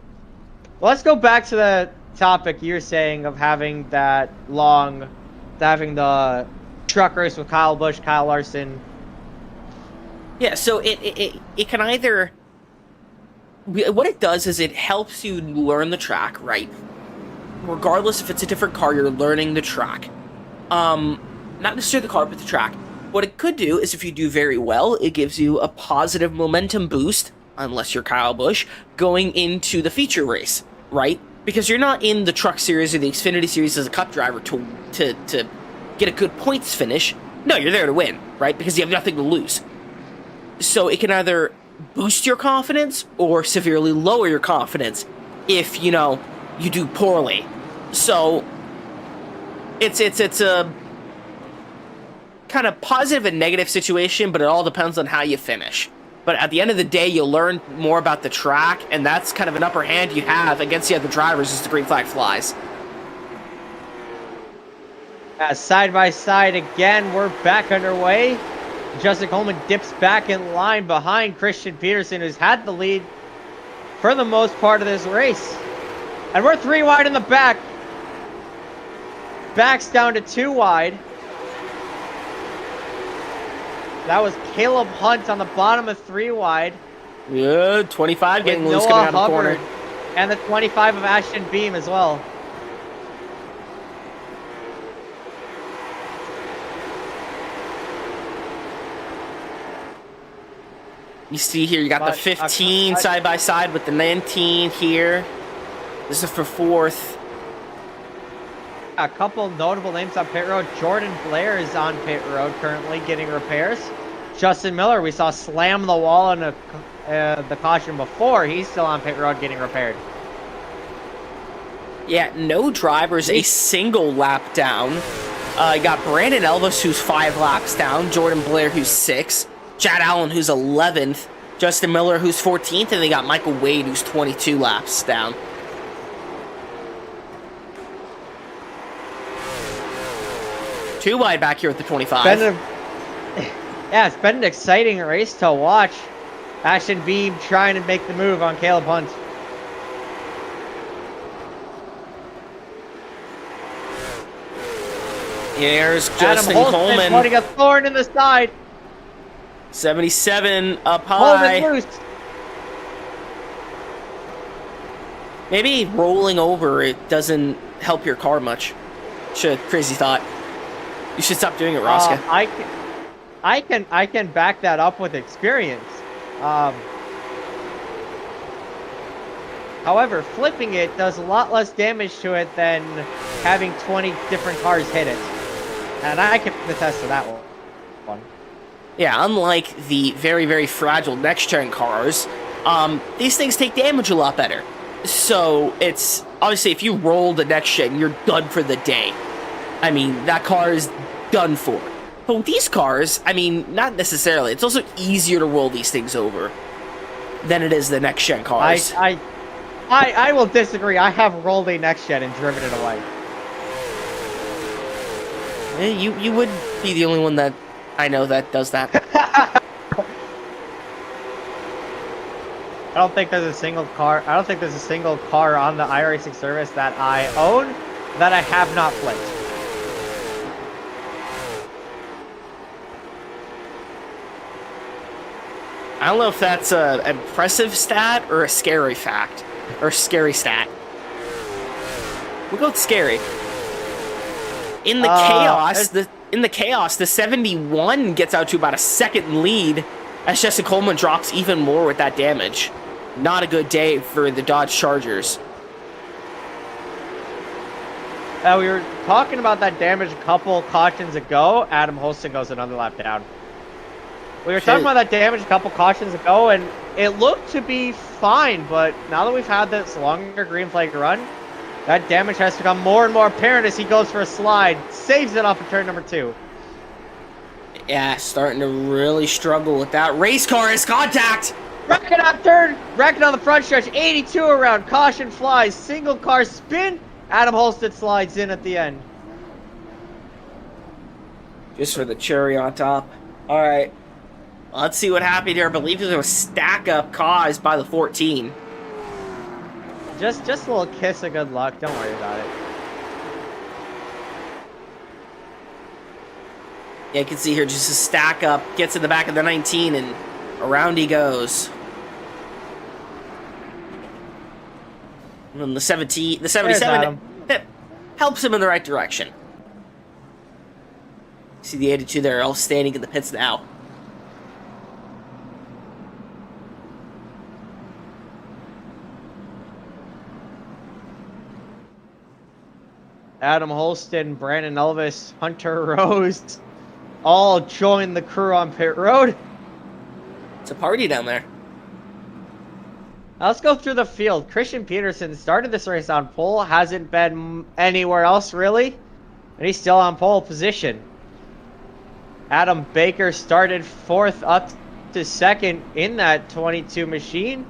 S2: Let's go back to the topic you're saying of having having the truck race with Kyle Busch, Kyle Larson.
S3: Yeah, so it can either... What it does is it helps you learn the track, right? Regardless if it's a different car, you're learning the track. Not necessarily the car, but the track. What it could do is if you do very well, it gives you a positive momentum boost, unless you're Kyle Busch, going into the feature race, right? Because you're not in the Truck Series or the Xfinity Series as a cup driver to get a good points finish. No, you're there to win, right? Because you have nothing to lose. So it can either boost your confidence or severely lower your confidence if, you know, you do poorly. So it's a kind of positive and negative situation, but it all depends on how you finish. But at the end of the day, you'll learn more about the track, and that's kind of an upper hand you have against the other drivers as the green flag flies.
S2: Side by side again, we're back underway. Justin Coleman dips back in line behind Christian Peterson, who's had the lead for the most part of this race. And we're 3 wide in the back. Backs down to 2 wide. That was Caleb Hunt on the bottom of 3 wide.
S3: Yeah, 25 getting loose
S2: Noah
S3: coming out of the
S2: Hubbard
S3: corner.
S2: and the 25 of Ashton Beam as well.
S3: You see here, you got the 15 side by side with the 19 here. This is for 4th.
S2: A couple notable names on pit road. Jordan Blair is on pit road currently getting repairs. Justin Miller, we saw slam the wall in the caution before. He's still on pit road getting repaired.
S3: Yeah, no drivers a single lap down. You got Brandon Elvis, who's 5 laps down. Jordan Blair, who's 6. Chad Allen, who's 11th. Justin Miller, who's 14th. And they got Michael Wade, who's 22 laps down. Too wide back here at the 25.
S2: It's been an exciting race to watch. Ashton Beam trying to make the move on Caleb Hunt.
S3: Here's Justin Coleman.
S2: Putting a thorn in the side.
S3: 77 up high.
S2: Hold it loose.
S3: Maybe rolling over it doesn't help your car much. Crazy thought. You should stop doing it, Rosca.
S2: I can back that up with experience. However, flipping it does a lot less damage to it than having 20 different cars hit it. And I can attest to that one.
S3: Yeah, unlike the very, very fragile next-gen cars, these things take damage a lot better. So it's, obviously, if you roll the next-gen, you're done for the day. I mean, that car is done for. But with these cars, I mean, not necessarily. It's also easier to roll these things over than it is the next-gen cars.
S2: I will disagree. I have rolled a next-gen and driven it away.
S3: You would be the only one that I know that does that.
S2: I don't think there's a single car on the iRacing service that I own that I have not flipped.
S3: I don't know if that's an impressive stat or a scary fact. Or scary stat. We'll go with scary. In the chaos, the 71 gets out to about a 2nd lead as Justin Coleman drops even more with that damage. Not a good day for the Dodge Chargers.
S2: We were talking about that damage a couple cautions ago. Adam Holston goes another lap down. We were talking about that damage a couple cautions ago, and it looked to be fine, but now that we've had this longer green flag run, that damage has become more and more apparent as he goes for a slide. Saves it off of turn number 2.
S3: Yeah, starting to really struggle with that. Race car is contact!
S2: Wrecking on the front stretch, 82 around, caution flies, single car spin. Adam Holston slides in at the end.
S3: Just for the cherry on top. All right. Let's see what happened here. I believe there was a stack-up caused by the 14.
S2: Just a little kiss of good luck. Don't worry about it.
S3: Yeah, you can see here just a stack up, gets in the back of the 19, and around he goes. And then the 77, it helps him in the right direction. See the 82 there, all standing in the pits now.
S2: Adam Holston, Brandon Elvis, Hunter Rose, all join the crew on pit road.
S3: It's a party down there.
S2: Now let's go through the field. Christian Peterson started this race on pole, hasn't been anywhere else really, and he's still on pole position. Adam Baker started 4th up to 2nd in that 22 machine,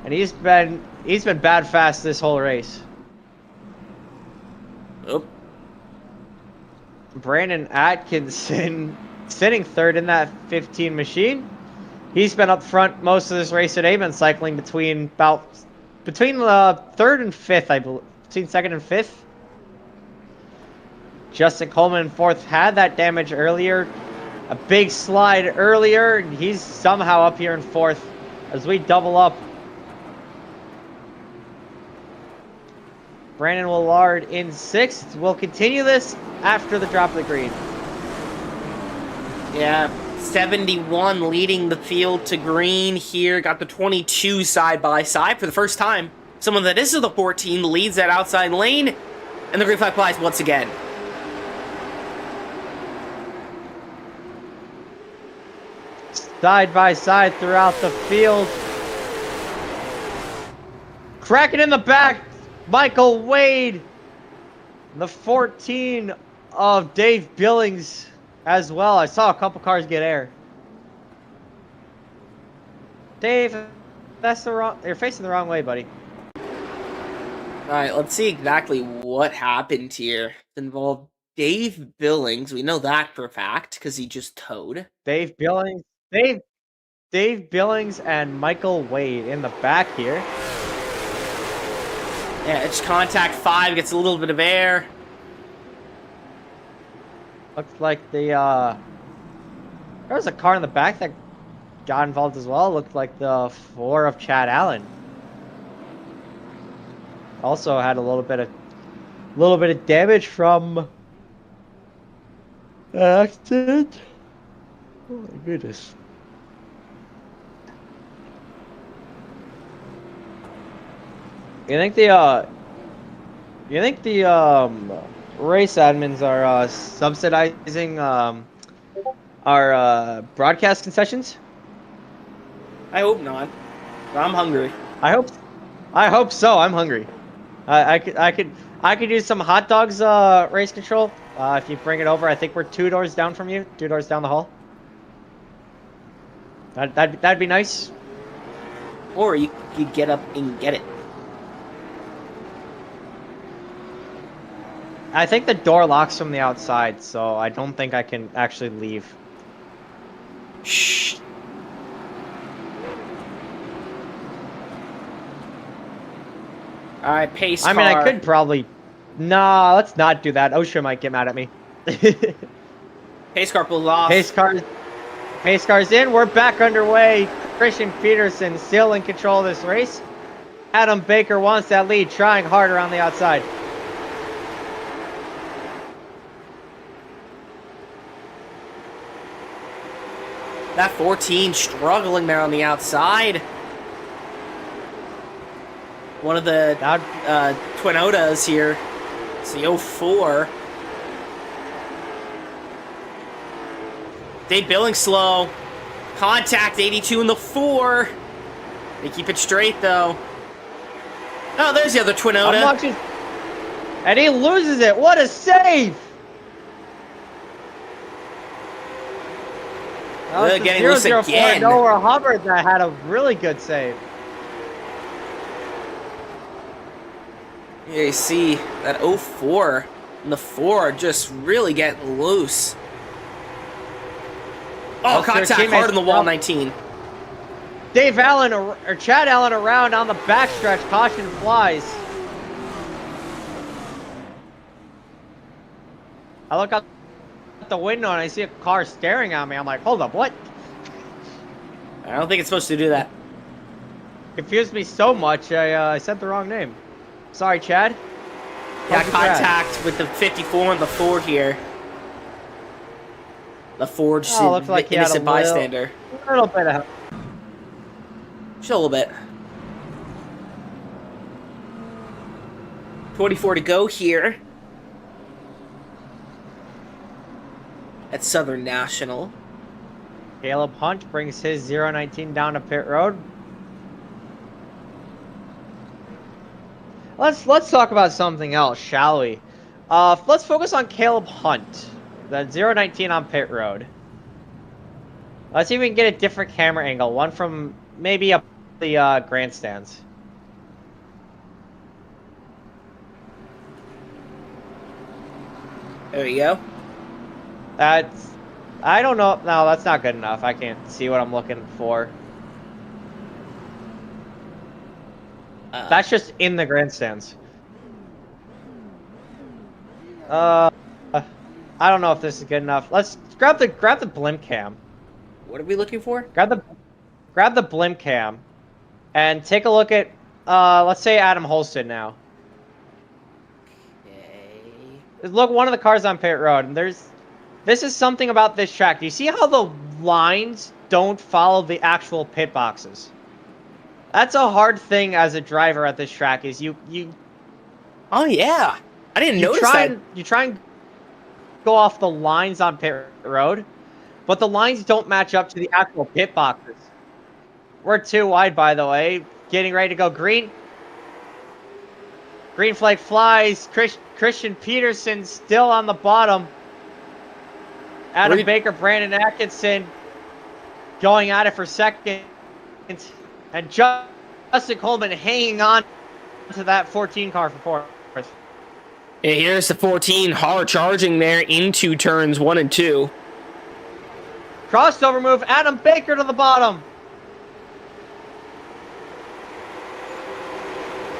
S2: and he's been bad fast this whole race.
S3: Oh.
S2: Brandon Atkinson sitting 3rd in that 15 machine. He's been up front most of this race today, been cycling between the 3rd and 5th, I believe, between 2nd and 5th. Justin Coleman 4th, had that damage earlier, a big slide earlier, and he's somehow up here in 4th as we double up. Brandon Willard in 6th. We'll continue this after the drop of the green.
S3: Yeah, 71 leading the field to green here. Got the 22 side by side for the first time. Someone that is of the 14 leads that outside lane, and the green flag flies once again.
S2: Side by side throughout the field. Cracking in the back, Michael Wade. The 14 of Dave Billings as well. I saw a couple cars get air. Dave, you're facing the wrong way, buddy.
S3: Alright, let's see exactly what happened here. It involved Dave Billings. We know that for a fact, because he just towed.
S2: Dave Billings and Michael Wade in the back here.
S3: Yeah, it's contact 5, gets a little bit of air.
S2: Looks like there was a car in the back that got involved as well. Looked like the 4 of Chad Allen. Also had a little bit of damage from an accident. Oh my goodness. You think the race admins are subsidizing our broadcast concessions?
S3: I hope not. I'm hungry.
S2: I hope so. I'm hungry. I could use some hot dogs race control if you bring it over. I think we're 2 doors down from you, 2 doors down the hall. That'd be nice.
S3: Or you could get up and get it.
S2: I think the door locks from the outside, so I don't think I can actually leave.
S3: Shh. Alright, pace car.
S2: I mean, I could probably... Nah, let's not do that. OSHA might get mad at me.
S3: Pace car pulls off.
S2: Pace car's in. We're back underway. Christian Peterson still in control of this race. Adam Baker wants that lead, trying hard around the outside.
S3: That 14 struggling there on the outside. One of the Twin Odas here. It's the 04. Dave Billings slow. Contact 82 in the 4. They keep it straight though. Oh, there's the other Twin Oda.
S2: I'm watching. And he loses it. What a save!
S3: Getting loose again.
S2: Noah Hubbard that had a really good save.
S3: Here you see that 04 and the 4 just really getting loose. Oh, contact hard on the wall, 19.
S2: Dave Allen or Chad Allen around on the backstretch. Caution flies. I look out the window and I see a car staring at me. I'm like, hold up, what?
S3: I don't think it's supposed to do that.
S2: Confused me so much, I said the wrong name. Sorry, Chad.
S3: Got contact with the 54 on the Ford here. The Ford,
S2: looks like he had
S3: innocent bystander.
S2: A little bit of...
S3: Just a little bit. 24 to go here. At Southern National.
S2: Caleb Hunt brings his 019 down to pit road. Let's talk about something else, shall we? Let's focus on Caleb Hunt, the 019 on pit road. Let's see if we can get a different camera angle, one from maybe up the grandstands.
S3: There you go.
S2: I don't know. No, that's not good enough. I can't see what I'm looking for. That's just in the grandstands. I don't know if this is good enough. Let's grab the blimp cam.
S3: What are we looking for?
S2: Grab the blimp cam, and take a look at let's say Adam Holston now.
S3: Okay.
S2: Look, one of the cars on pit road, and this is something about this track. Do you see how the lines don't follow the actual pit boxes? That's a hard thing as a driver at this track. Is you.
S3: Oh yeah, I didn't notice that.
S2: You try and go off the lines on pit road, but the lines don't match up to the actual pit boxes. We're too wide, by the way. Getting ready to go green. Green flag flies. Christian Peterson still on the bottom. Adam Baker, Brandon Atkinson going at it for second. And Justin Coleman hanging on to that 14 car for fourth.
S3: Yeah, here's the 14 hard charging there into turns 1 and 2.
S2: Crossover move. Adam Baker to the bottom.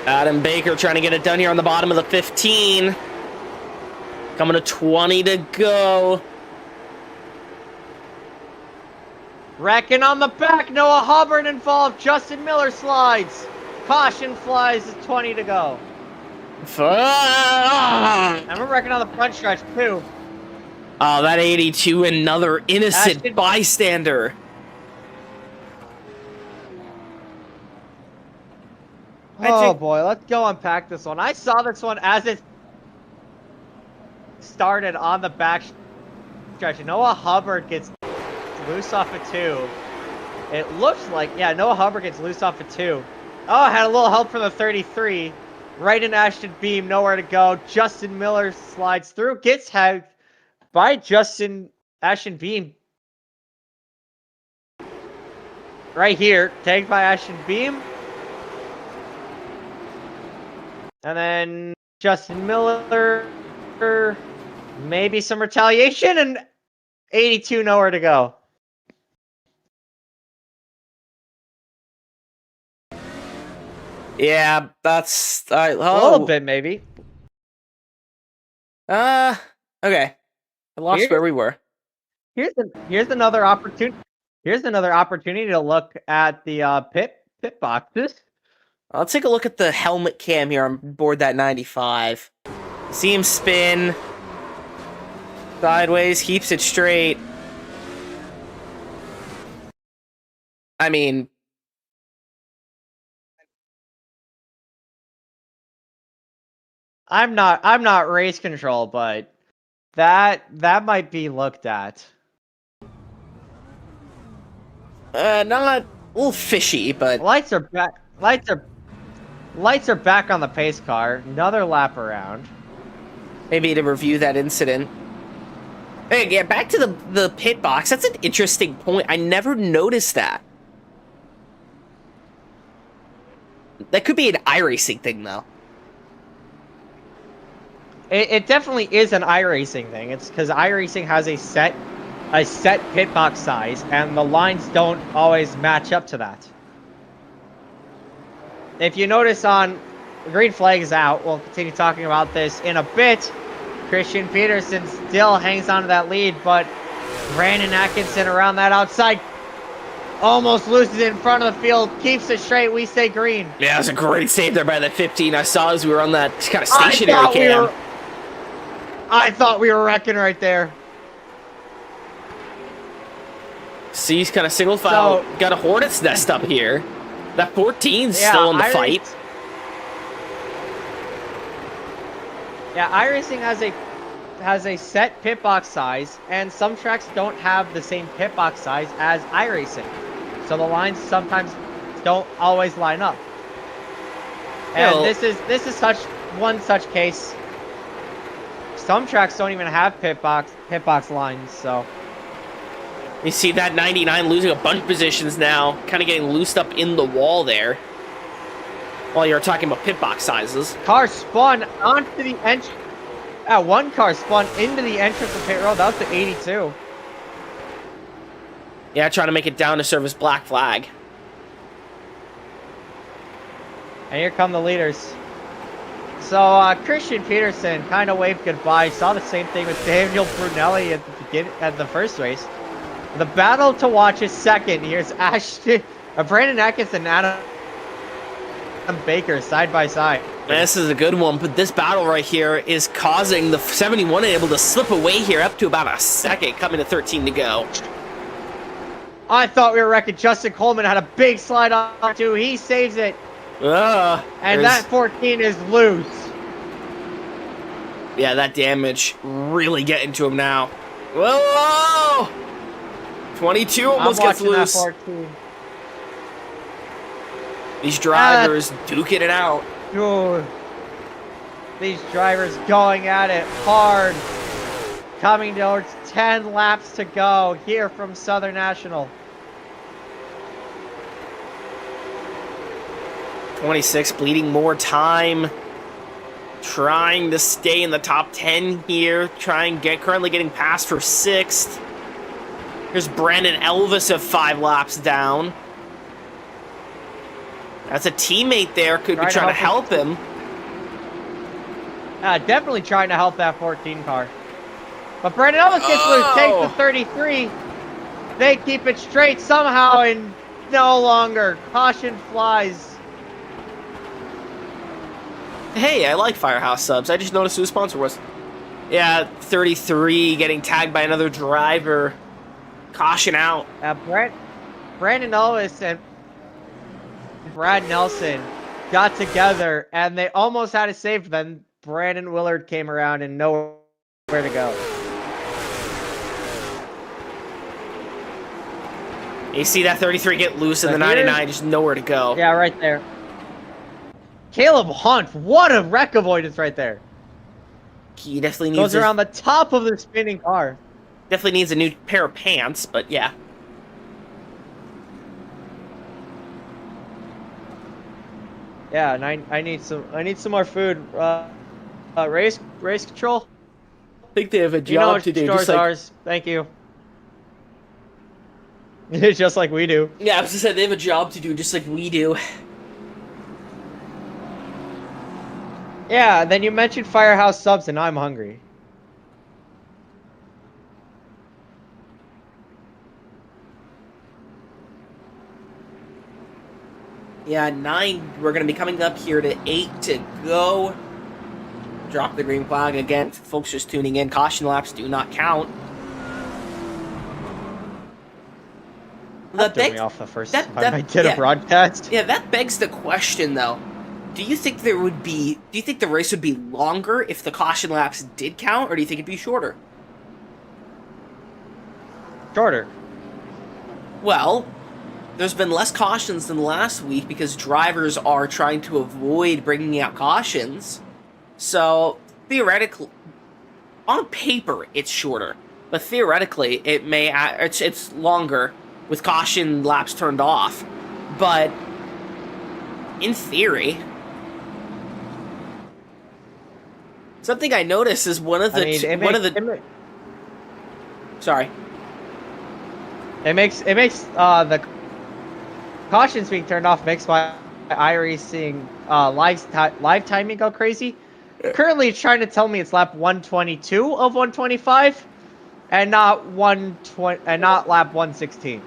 S3: Adam Baker trying to get it done here on the bottom of the 15. Coming to 20 to go.
S2: Wrecking on the back. Noah Hubbard involved. Justin Miller slides. Caution flies. It's 20 to go. And we're wrecking on the front stretch too.
S3: Oh, that 82, another innocent bystander.
S2: Oh boy, let's go unpack this one. I saw this one as it started on the back stretch. Noah Hubbard gets loose off of 2. It looks like, yeah, Noah Hubbard gets loose off of 2. Oh, had a little help from the 33. Right in Ashton Beam, nowhere to go. Justin Miller slides through, gets tagged by Ashton Beam. Right here, tagged by Ashton Beam. And then Justin Miller, maybe some retaliation, and 82 nowhere to go.
S3: Yeah, that's
S2: A little bit, maybe.
S3: Okay. I lost where we were.
S2: Here's another opportunity. Here's another opportunity to look at the pit boxes.
S3: Let's take a look at the helmet cam here on board that 95. See him spin sideways, keeps it straight. I mean,
S2: I'm not race control, but that might be looked at.
S3: not a little fishy, but
S2: Lights are back. Lights are back on the pace car. Another lap around.
S3: maybe to review that incident. Hey, yeah, back to the pit box. That's an interesting point. I never noticed that. That could be an iRacing thing, though.
S2: It definitely is an iRacing thing. It's because iRacing has a set pit box size, and the lines don't always match up to that. if you notice on green flag is out, we'll continue talking about this in a bit. Christian Peterson still hangs on to that lead, but Brandon Atkinson around that outside almost loses it in front of the field, keeps it straight. We say green.
S3: Yeah, it was a great save there by that 15. I saw as we were on that kind of stationary cam.
S2: I thought we were wrecking right there.
S3: See, he's kind of single file. So, got a Hornet's nest up here. That 14's still in the fight.
S2: Yeah, iRacing has a set pit box size, and some tracks don't have the same pit box size as iRacing. So the lines sometimes don't always line up. And this is one such case. Some tracks don't even have pit box lines, so
S3: you see that 99 losing a bunch of positions now, kind of getting loosed up in the wall there. While you're talking about pit box sizes.
S2: Car spun onto the entrance. One car spun into the entrance of pit road. That was the 82.
S3: Yeah, trying to make it down to service black flag.
S2: And here come the leaders. So Christian Peterson kind of waved goodbye. Saw the same thing with Daniel Brunelli at the beginning, at the first race. The battle to watch is second. Here's Brandon Atkinson and Adam Baker side by side.
S3: This is a good one, but this battle right here is causing the 71 able to slip away here up to about a second, coming to 13 to go.
S2: I thought we were wrecking. Justin Coleman had a big slide on too. He saves it. And that 14 is loose.
S3: Yeah, that damage really getting to him now. Whoa! 22 almost gets loose.
S2: That 14.
S3: These drivers duking it out.
S2: Dude. These drivers going at it hard. Coming towards 10 laps to go here from Southern National.
S3: 26 bleeding more time. Trying to stay in the top 10 here. Currently getting passed for 6th. Here's Brandon Elvis of 5 laps down. That's a teammate there. Could be trying to help him.
S2: Definitely trying to help that 14 car. But Brandon Elvis gets loose. Takes the 33. They keep it straight somehow and no longer. Caution flies.
S3: Hey, I like Firehouse subs. I just noticed who the sponsor was. Yeah, 33 getting tagged by another driver. Caution out.
S2: Brandon Elvis and Brad Nelson got together and they almost had it saved. Then Brandon Willard came around and nowhere to go.
S3: You see that 33 get loose and the 99 just nowhere to go.
S2: Yeah, right there. Caleb Hunt, what a wreck avoidance right there.
S3: He definitely needs
S2: goes around the top of the spinning car.
S3: Definitely needs a new pair of pants, but yeah.
S2: Yeah, and I need some more food. Race control.
S3: I think they have a job to do.
S2: Just like ours. Thank you. It's just like we do.
S3: Yeah, I was just saying they have a job to do, just like we do.
S2: Yeah, then you mentioned Firehouse subs, and I'm hungry.
S3: Yeah, 9. We're going to be coming up here to 8 to go. Drop the green flag again. Folks just tuning in. Caution laps do not count.
S2: That threw me off the first time I did a broadcast.
S3: Yeah, that begs the question, though. Do you think the race would be longer if the caution laps did count, or do you think it'd be shorter?
S2: Shorter.
S3: Well, there's been less cautions than last week because drivers are trying to avoid bringing out cautions. So, theoretically, on paper, it's shorter. But theoretically, it's longer with caution laps turned off. But in theory, something I noticed is Sorry.
S2: It makes the cautions being turned off makes my iRacing live timing go crazy. Currently, it's trying to tell me it's lap 122 of 125, and not 120, and not lap 116.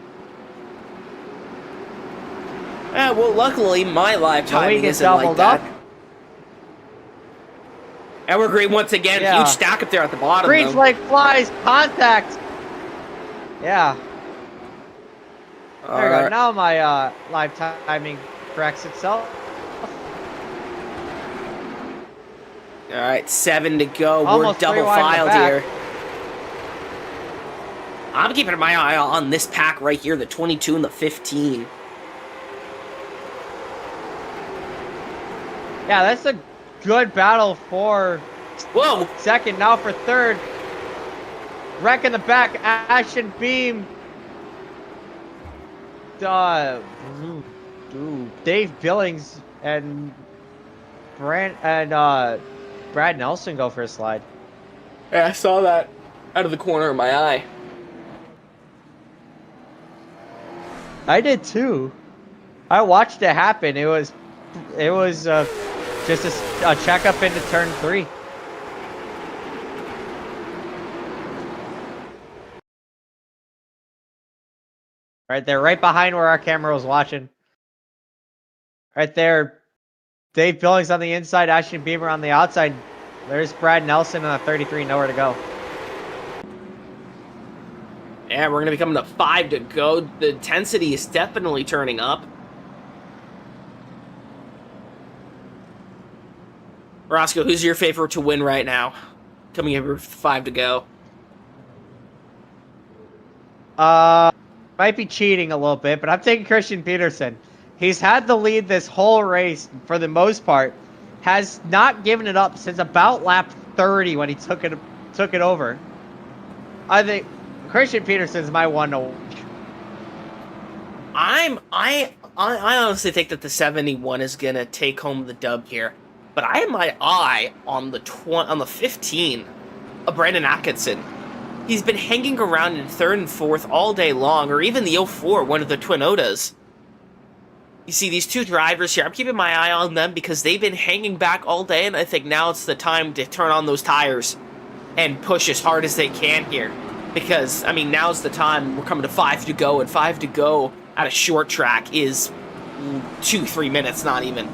S3: Yeah, well, luckily my live timing
S2: gets
S3: isn't like
S2: doubled
S3: that.
S2: up.
S3: And we're green once again.
S2: Yeah.
S3: Huge stack up there at the bottom.
S2: Green
S3: though.
S2: flag flies, contact. Yeah. There we go. Now my live timing corrects itself.
S3: All right, 7 to go.
S2: Almost
S3: We're double
S2: three wide in the
S3: filed
S2: back.
S3: here. I'm keeping my eye on this pack right here, the 22 and the 15.
S2: Yeah, that's a good battle for
S3: Whoa!
S2: second. Now for third. Wreck in the back. Action Beam. Dave Billings and Brad Nelson go for a slide.
S3: Yeah, I saw that out of the corner of my eye.
S2: I did too. I watched it happen. It was just a checkup into turn 3. Right there, right behind where our camera was watching. Right there, Dave Billings on the inside, Ashton Beamer on the outside. There's Brad Nelson on the 33, nowhere to go.
S3: Yeah, we're going to be coming to 5 to go. The intensity is definitely turning up. Roscoe, who's your favorite to win right now? Coming in with 5 to go.
S2: Might be cheating a little bit, but I'm taking Christian Peterson. He's had the lead this whole race for the most part. Has not given it up since about lap 30 when he took it over. I think Christian Peterson's my one to watch.
S3: I honestly think that the 71 is gonna take home the dub here, but I have my eye on the 15 of Brandon Atkinson. He's been hanging around in 3rd and 4th all day long, or even the 04, one of the Twin Odas. You see these two drivers here. I'm keeping my eye on them because they've been hanging back all day, and I think now it's the time to turn on those tires and push as hard as they can here. Because, I mean, now's the time. We're coming to 5 to go, and 5 to go at a short track is 2-3 minutes, not even.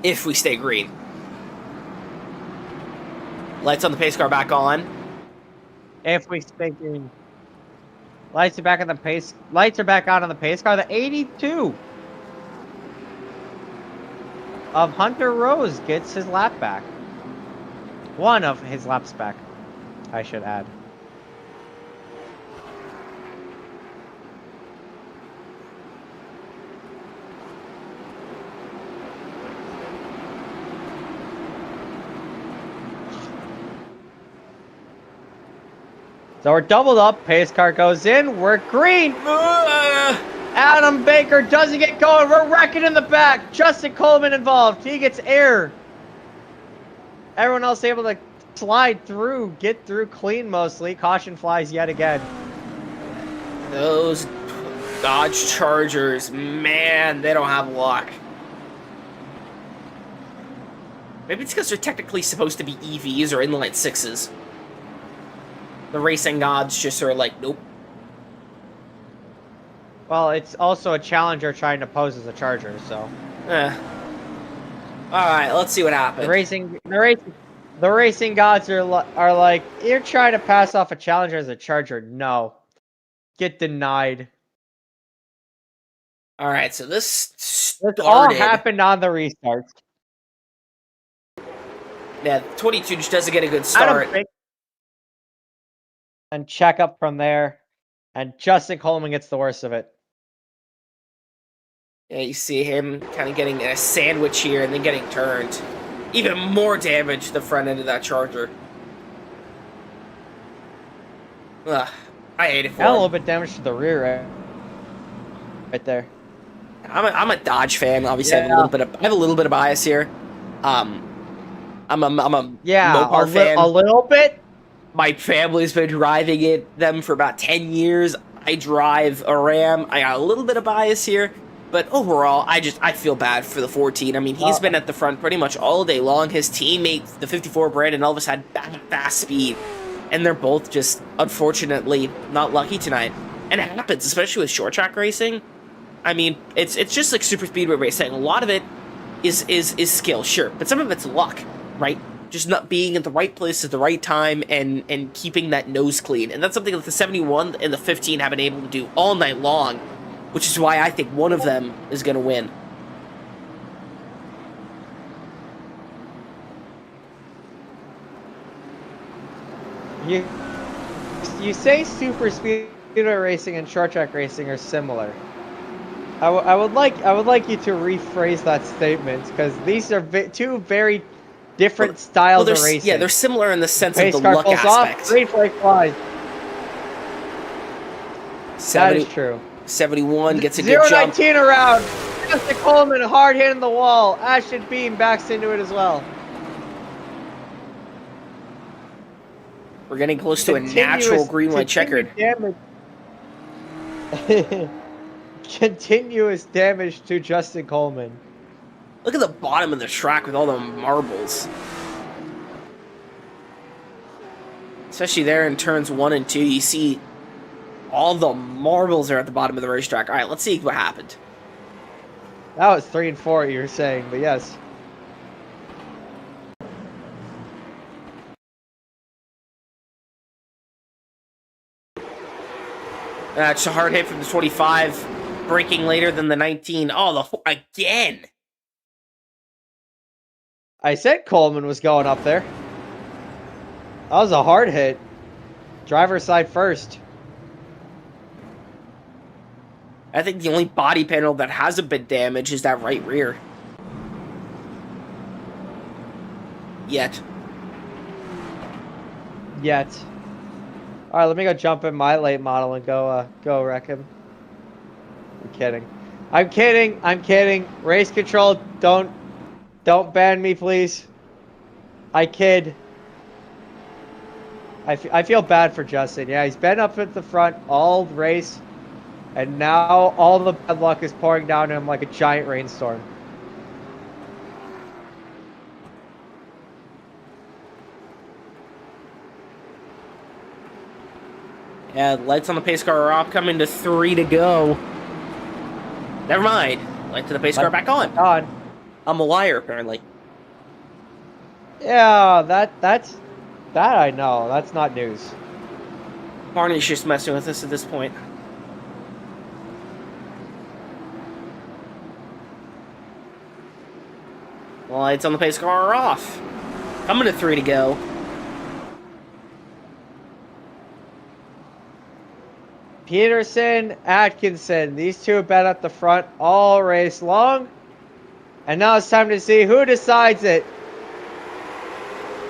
S3: If we stay green. Lights on the pace car back on.
S2: If we stay green. Lights are back on the pace. Lights are back on the pace car. The 82 of Hunter Rose gets his lap back. One of his laps back, I should add. So we're doubled up. Pace car goes in. We're green. Adam Baker doesn't get going. We're wrecking in the back. Justin Coleman involved. He gets air. Everyone else able to slide through, get through clean mostly. Caution flies yet again.
S3: Those Dodge Chargers, man, they don't have luck. Maybe it's because they're technically supposed to be EVs or inline 6s. The racing gods just are like, nope.
S2: Well, it's also a Challenger trying to pose as a Charger, so.
S3: Alright, let's see what happens.
S2: The racing gods are like, you're trying to pass off a Challenger as a Charger. No. Get denied.
S3: Alright, so this started.
S2: This all happened on the restarts.
S3: Yeah, 22 just doesn't get a good start.
S2: And check up from there. And Justin Coleman gets the worst of it.
S3: Yeah, you see him kind of getting a sandwich here and then getting turned. Even more damage to the front end of that Charger. Ugh, I hate it for
S2: And a
S3: him.
S2: little bit damage to the rear right there.
S3: I'm a Dodge fan. Obviously,
S2: Yeah.
S3: I have a little bit of bias here. I'm a
S2: Yeah,
S3: Mopar fan.
S2: a little bit.
S3: My family's been driving them for about 10 years. I drive a Ram. I got a little bit of bias here, but overall, I feel bad for the 14. I mean, he's been at the front pretty much all day long. His teammate, the 54 Brandon Elvis, had fast speed, and they're both just unfortunately not lucky tonight. And it happens, especially with short track racing. I mean, it's just like super speedway racing. A lot of it is skill, sure, but some of it's luck, right? Just not being at the right place at the right time and keeping that nose clean. And that's something that the 71 and the 15 have been able to do all night long, which is why I think one of them is going to win.
S2: You say super speedway racing and short track racing are similar. I would like you to rephrase that statement, because these are two very different styles of racing.
S3: Yeah, they're similar in the sense
S2: Pace
S3: of the luck aspect.
S2: Off, green flag flies. That is true.
S3: 71 gets a good jump.
S2: 0-19 around. Justin Coleman hard hitting the wall. Ashton Beam backs into it as well.
S3: We're getting close to a natural green-white checkered.
S2: Continuous damage to Justin Coleman.
S3: Look at the bottom of the track with all the marbles. Especially there in turns 1 and 2, you see all the marbles are at the bottom of the racetrack. All right, let's see what happened.
S2: That was 3 and 4, you were saying, but yes.
S3: That's a hard hit from the 25, breaking later than the 19. Oh, again!
S2: I said Coleman was going up there. That was a hard hit. Driver's side first.
S3: I think the only body panel that hasn't been damaged is that right rear. Yet.
S2: Alright, let me go jump in my late model and go wreck him. I'm kidding. Race control, don't ban me, please. I kid. I feel bad for Justin. Yeah, he's been up at the front all race, and now all the bad luck is pouring down on him like a giant rainstorm.
S3: Yeah, lights on the pace car are off, coming to 3 to go. Never mind. Lights to the pace car back on. I'm a liar, apparently.
S2: Yeah, that I know. That's not news.
S3: Barney's just messing with us at this point. Lights on the pace car are off. Coming to 3 to go.
S2: Peterson, Atkinson. These two have been at the front all race long. And now it's time to see who decides it.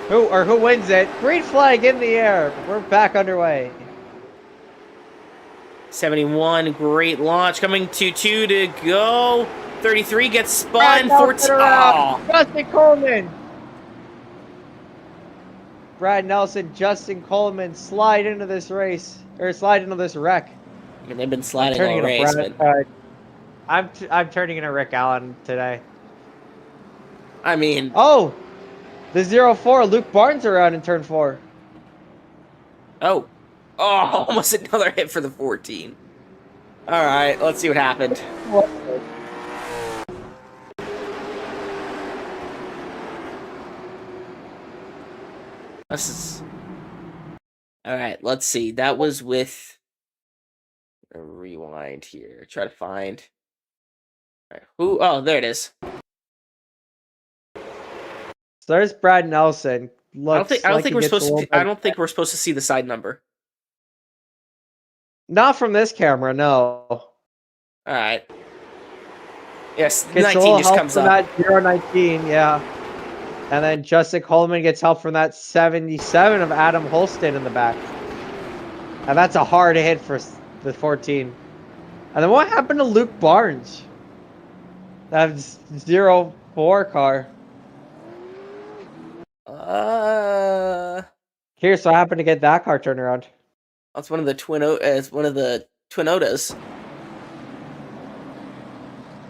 S2: Who wins it. Green flag in the air. We're back underway.
S3: 71, great launch. Coming to 2 to go. 33 gets spun. 14. Oh.
S2: Justin Coleman. Brad Nelson, Justin Coleman slide into this race. Or slide into this wreck.
S3: I mean, they've been sliding all race, but...
S2: I'm turning into Rick Allen today.
S3: I mean...
S2: Oh! The 0-4, Luke Barnes around in turn 4.
S3: Oh, almost another hit for the 14. Alright, let's see what happened. This is... Alright, let's see. That was with... Rewind here. Try to find... All right, who? Oh, there it is.
S2: So there's Brad Nelson.
S3: I don't think we're supposed to. I don't think we're supposed to see the side number.
S2: Not from this camera, no.
S3: All right. Yes, 19 just comes up.
S2: That 0-19, yeah. And then Justin Coleman gets help from that 77 of Adam Holston in the back. And that's a hard hit for the 14. And then what happened to Luke Barnes? That 0-4 car. Here's what happened to get that car turned around.
S3: That's one of the Twinodas.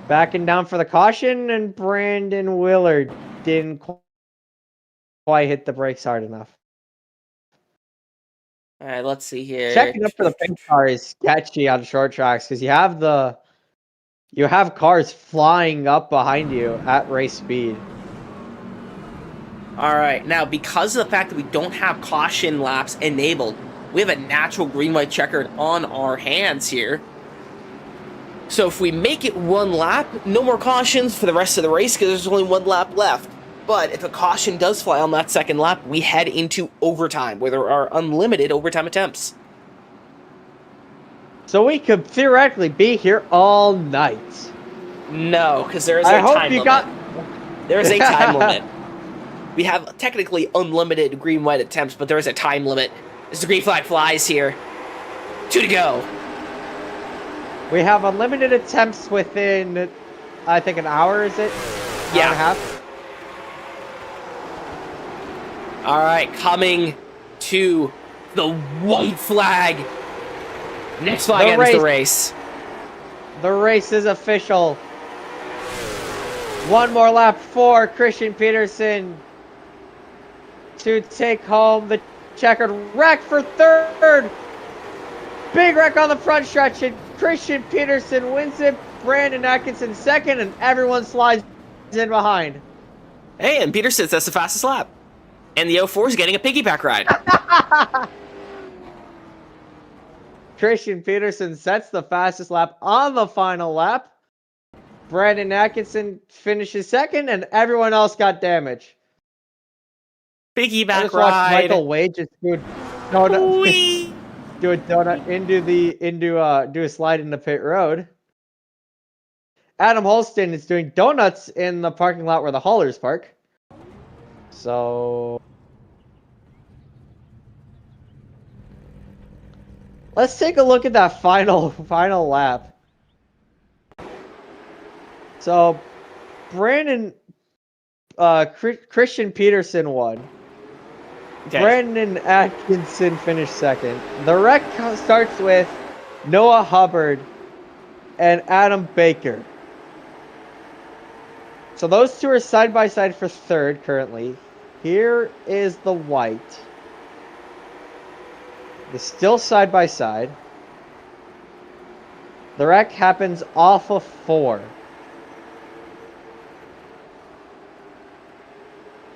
S2: Backing down for the caution, and Brandon Willard didn't quite hit the brakes hard enough.
S3: All right, let's see here.
S2: Checking up for the pink car is sketchy on short tracks because you have cars flying up behind you at race speed.
S3: All right, now because of the fact that we don't have caution laps enabled, we have a natural green-white checkered on our hands here. So if we make it one lap, no more cautions for the rest of the race because there's only one lap left. But if a caution does fly on that second lap, we head into overtime, where there are unlimited overtime attempts.
S2: So we could theoretically be here all night.
S3: No, because there is a time limit. There is a time limit. We have technically unlimited green-white attempts, but there is a time limit. As the green flag flies here. 2 to go.
S2: We have unlimited attempts within, I think, an hour, is it?
S3: Yeah.
S2: Hour and a half?
S3: All right, coming to the white flag. Next flag ends the race.
S2: The race is official. One more lap for Christian Peterson to take home the checkered wreck for third. Big wreck on the front stretch, and Christian Peterson wins it. Brandon Atkinson second, and everyone slides in behind.
S3: Hey, and Peterson, that's the fastest lap. And the 04 is getting a piggyback ride.
S2: Christian Peterson sets the fastest lap on the final lap. Brandon Atkinson finishes second, and everyone else got damage.
S3: Piggyback
S2: I just
S3: ride.
S2: watched Michael Wade just do a donut do a slide into pit road. Adam Holston is doing donuts in the parking lot where the haulers park. So let's take a look at that final lap. So Christian Peterson won. Okay. Brandon Atkinson finished second. The wreck starts with Noah Hubbard and Adam Baker. So those two are side by side for third currently. Here is the white. They're still side by side. The wreck happens off of 4.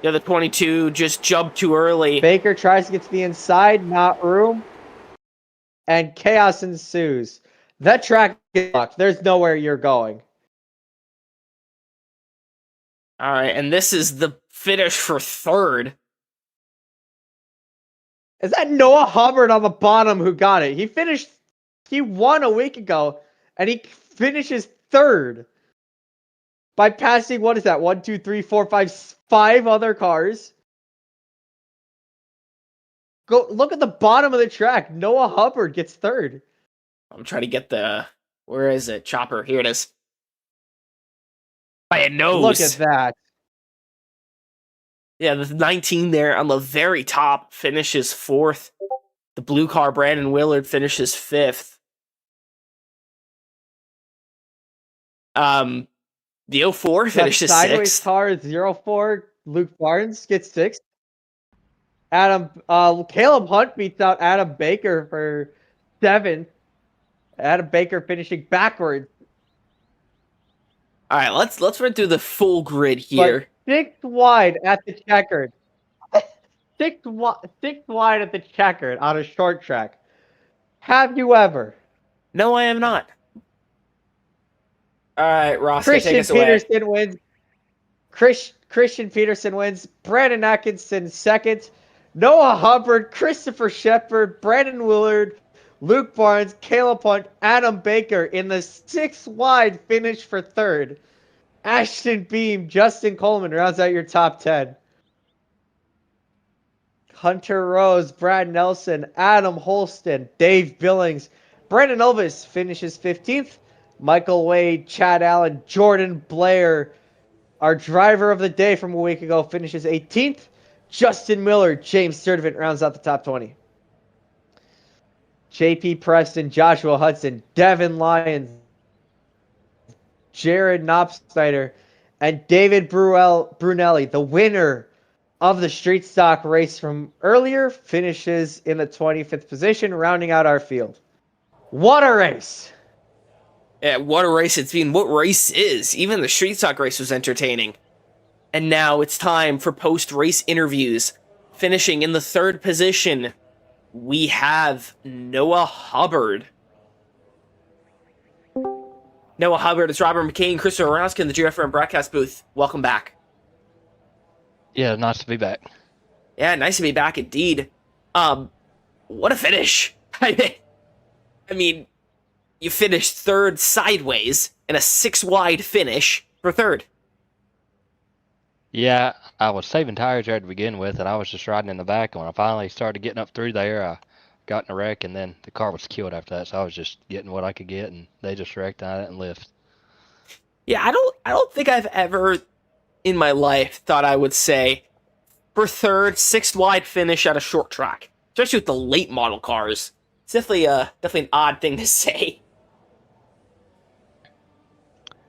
S3: Yeah, the 22 just jumped too early.
S2: Baker tries to get to the inside, not room. And chaos ensues. That track is locked. There's nowhere you're going.
S3: All right, and this is the finish for third.
S2: Is that Noah Hubbard on the bottom who got it? He won a week ago, and he finishes third. By passing, what is that? 1, 2, 3, 4, 5 other cars. Go look at the bottom of the track. Noah Hubbard gets third.
S3: I'm trying to get the... Where is it? Chopper. Here it is. By a nose.
S2: Look at that.
S3: Yeah, the 19 there on the very top finishes 4th. The blue car, Brandon Willard, finishes 5th. The 04 finishes 6th.
S2: Sideways car 04. Luke Barnes gets 6th. Caleb Hunt beats out Adam Baker for 7th. Adam Baker finishing backwards.
S3: All right, let's run through the full grid here.
S2: But 6th wide at the checkered. 6th wide at the checkered on a short track. Have you ever?
S3: No, I am not. All right, Ross,
S2: Christian
S3: take us away.
S2: Peterson wins. Christian Peterson wins. Brandon Atkinson second. Noah Hubbard, Christopher Shepard, Brandon Willard, Luke Barnes, Caleb Hunt, Adam Baker in the 6th wide finish for third. Ashton Beam, Justin Coleman rounds out your top 10. Hunter Rose, Brad Nelson, Adam Holston, Dave Billings, Brandon Elvis finishes 15th. Michael Wade, Chad Allen, Jordan Blair, our driver of the day from a week ago, finishes 18th. Justin Miller, James Sturdivant rounds out the top 20. JP Preston, Joshua Hudson, Devin Lyons, Jared Knopfsnyder, and David Brunelli, the winner of the street stock race from earlier, finishes in the 25th position, rounding out our field. What a race!
S3: Yeah, what a race it's been. What race is? Even the street stock race was entertaining. And now it's time for post-race interviews. Finishing in the 3rd position, we have Noah Hubbard. Noah Hubbard, it's Robert McKay and Chris Orozco in the GFM broadcast booth. Welcome back.
S4: Yeah, nice to be back.
S3: Yeah, nice to be back indeed. What a finish. I mean, you finished 3rd sideways in a 6-wide finish for 3rd.
S4: Yeah, I was saving tires there to begin with, and I was just riding in the back. And when I finally started getting up through there, I got in a wreck, and then the car was killed after that. So I was just getting what I could get, and they just wrecked, and I didn't lift.
S3: Yeah, I don't think I've ever in my life thought I would say for 3rd, 6-wide finish at a short track, especially with the late model cars. It's definitely an odd thing to say.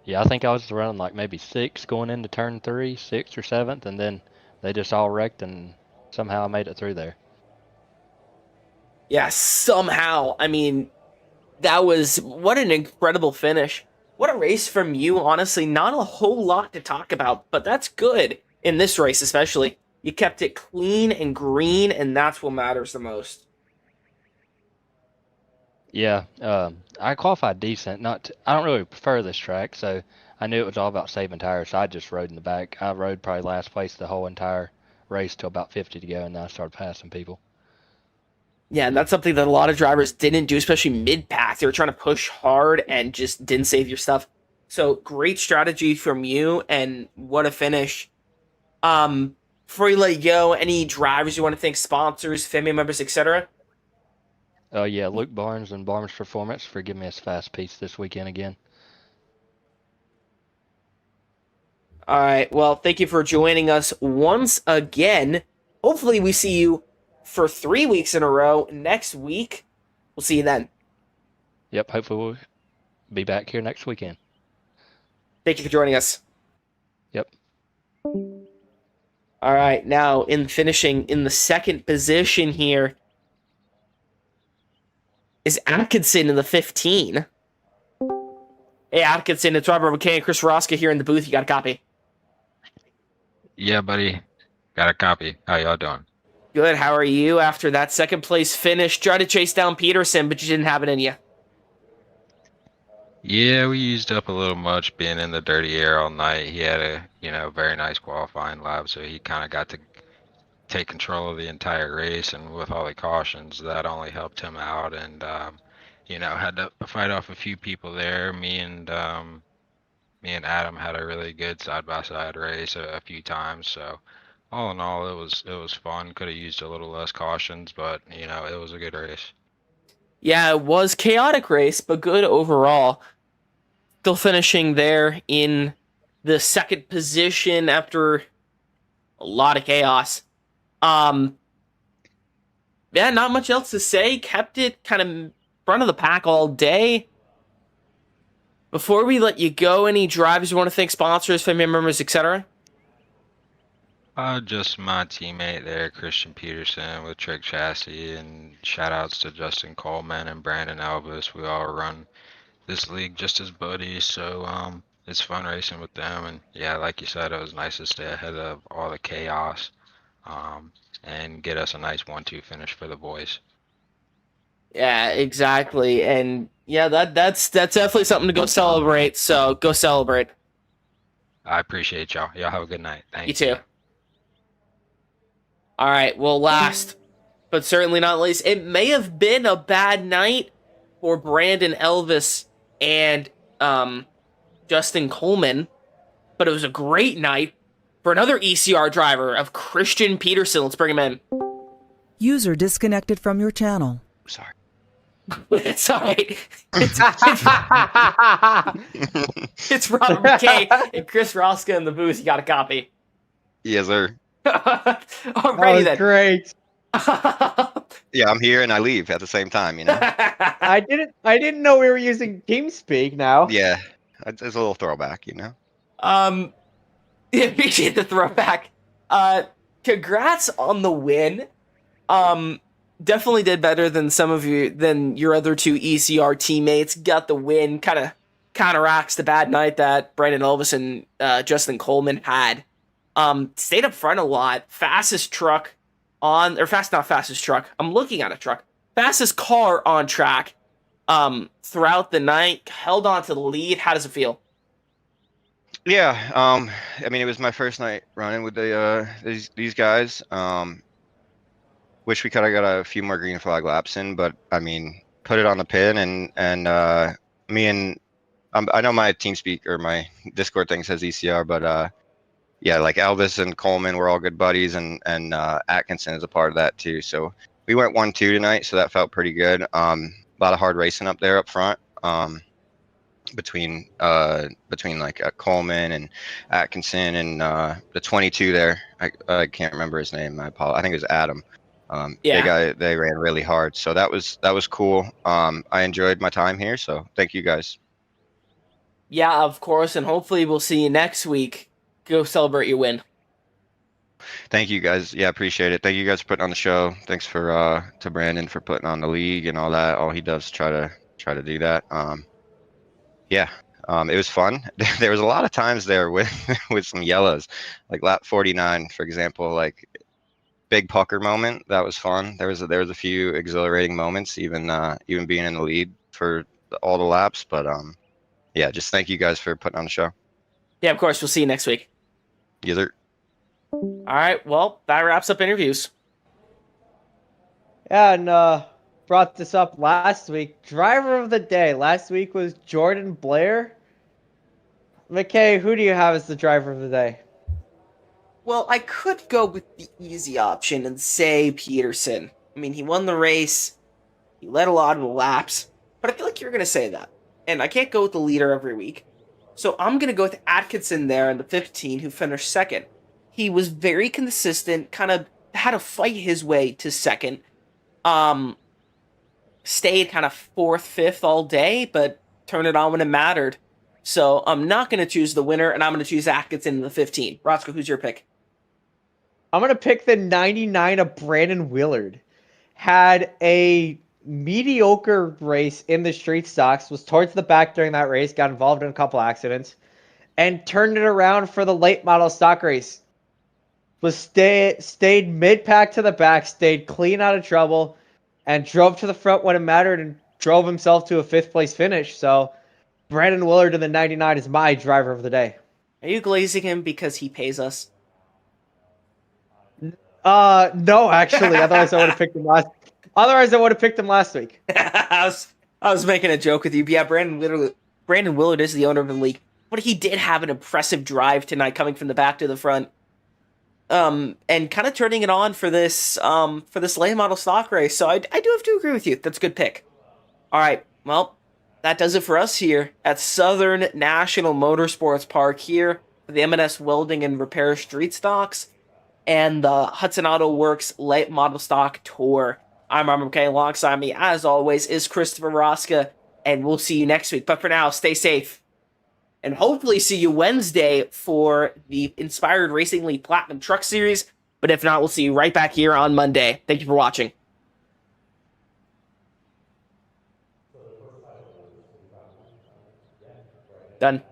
S4: Yeah, I think I was running like maybe 6 going into turn 3, 6th or 7th, and then they just all wrecked, and somehow I made it through there.
S3: Yeah, somehow. I mean, what an incredible finish. What a race from you, honestly. Not a whole lot to talk about, but that's good in this race especially. You kept it clean and green, and that's what matters the most.
S4: Yeah, I qualified decent. I don't really prefer this track, so I knew it was all about saving tires, so I just rode in the back. I rode probably last place the whole entire race till about 50 to go, and then I started passing people.
S3: Yeah, and that's something that a lot of drivers didn't do, especially mid-pack. They were trying to push hard and just didn't save your stuff. So, great strategy from you, and what a finish. Before you let you go, any drivers you want to thank, sponsors, family members, etc.?
S4: Yeah, Luke Barnes and Barnes Performance for giving me a fast piece this weekend again.
S3: All right, well, thank you for joining us once again. Hopefully we see you for 3 weeks in a row next week. We'll see you then.
S4: Yep, hopefully we'll be back here next weekend.
S3: Thank you for joining us.
S4: Yep.
S3: All right, now in finishing in the 2nd position here is Atkinson in the 15. Hey, Atkinson, it's Robert McKay and Chris Orozco here in the booth. You got a copy?
S5: Yeah, buddy. Got a copy. How y'all doing?
S3: Good. How are you after that 2nd place finish? Tried to chase down Peterson, but you didn't have it in you.
S5: Yeah, we used up a little much being in the dirty air all night. He had a, very nice qualifying lap, so he kind of got to take control of the entire race, and with all the cautions, that only helped him out, and, had to fight off a few people there. Me and Adam had a really good side-by-side race a few times, so all in all, it was fun. Could have used a little less cautions, but, it was a good race.
S3: Yeah, it was chaotic race, but good overall. Still finishing there in the 2nd position after a lot of chaos. Yeah, not much else to say. Kept it kind of front of the pack all day. Before we let you go, any drivers you want to thank, sponsors, family members, etc.?
S5: Just my teammate there, Christian Peterson with Trick Chassis, and shout outs to Justin Coleman and Brandon Elvis. We all run this league just as buddies, so it's fun racing with them. And yeah, like you said, it was nice to stay ahead of all the chaos and get us a nice 1-2 finish for the boys.
S3: Yeah, exactly. And yeah, that's definitely something to go celebrate. So go celebrate.
S5: I appreciate y'all. Y'all have a good night. Thank
S3: You too. All right, well, last but certainly not least, it may have been a bad night for Brandon Elvis and Justin Coleman, but it was a great night for another ECR driver of Christian Peterson. Let's bring him in.
S6: User disconnected from your channel.
S5: Sorry.
S3: It's all right. It's Robert McKay and Chris Roska in the booth. You got a copy.
S7: Yes, sir.
S3: Alrighty
S2: That was
S3: then.
S2: great.
S7: Yeah, I'm here and I leave at the same time, you know?
S2: I didn't know we were using TeamSpeak now.
S7: Yeah, it's a little throwback, you know?
S3: Yeah, appreciate the throwback. Congrats on the win. Definitely did better than your other two ECR teammates. Got the win, kind of counteracts the bad night that Brandon Elvis and Justin Coleman had. Stayed up front a lot. Fastest truck on, or not fastest truck. I'm looking at a truck. Fastest car on track. Throughout the night, held on to the lead. How does it feel?
S7: Yeah, I mean, it was my first night running with these guys. Wish we could have got a few more green flag laps in, but I mean, put it on the pin and me and I know my TeamSpeak or my Discord thing says ECR, but yeah, like Elvis and Coleman were all good buddies, and Atkinson is a part of that too. So we went 1-2 tonight, so that felt pretty good. A lot of hard racing up there up front. Between like Coleman and Atkinson and the 22 there. I can't remember his name. I apologize. I think it was Adam.
S3: Yeah.
S7: They ran really hard, so that was cool. I enjoyed my time here, so thank you guys.
S3: Yeah, of course, and hopefully we'll see you next week. Go celebrate your win.
S7: Thank you guys. Yeah, appreciate it. Thank you guys for putting on the show. Thanks for to Brandon for putting on the league and all that. All he does try to do that. Yeah, it was fun. There was a lot of times there with with some yellows, like lap 49, for example, like big pucker moment. That was fun. There was a few exhilarating moments, even being in the lead for all the laps. But yeah, just thank you guys for putting on the show.
S3: Yeah, of course. We'll see you next week.
S7: Yes, sir.
S3: All right. Well, that wraps up interviews.
S2: Yeah, and brought this up last week. Driver of the day last week was Jordan Blair. McKay, who do you have as the driver of the day?
S3: Well, I could go with the easy option and say Peterson. I mean, he won the race. He led a lot of the laps. But I feel like you're going to say that. And I can't go with the leader every week. So I'm going to go with Atkinson there in the 15, who finished second. He was very consistent, kind of had to fight his way to second. Stayed kind of fourth, fifth all day, but turned it on when it mattered. So I'm not going to choose the winner, and I'm going to choose Atkinson in the 15. Roscoe, who's your pick?
S2: I'm going to pick the 99 of Brandon Willard. Had a mediocre race in the street stocks, was towards the back during that race, got involved in a couple accidents, and turned it around for the late model stock race. Stayed mid-pack to the back, stayed clean out of trouble, and drove to the front when it mattered and drove himself to a 5th place finish. So Brandon Willard in the 99 is my driver of the day.
S3: Are you glazing him because he pays us?
S2: No, actually. Otherwise, I would have picked him last. Otherwise, I would have picked him last week.
S3: I was making a joke with you. But yeah, Brandon Willard is the owner of the league, but he did have an impressive drive tonight, coming from the back to the front, and kind of turning it on for this late model stock race. So I do have to agree with you. That's a good pick. All right, well, that does it for us here at Southern National Motorsports Park here for the M&S Welding and Repair Street Stocks and the Hudson Autoworks Late Model Stock Tour. I'm Armor McKay. Alongside me, as always, is Christopher Rosca, and we'll see you next week. But for now, stay safe, and hopefully see you Wednesday for the Inspired Racing League Platinum Truck Series. But if not, we'll see you right back here on Monday. Thank you for watching. Done.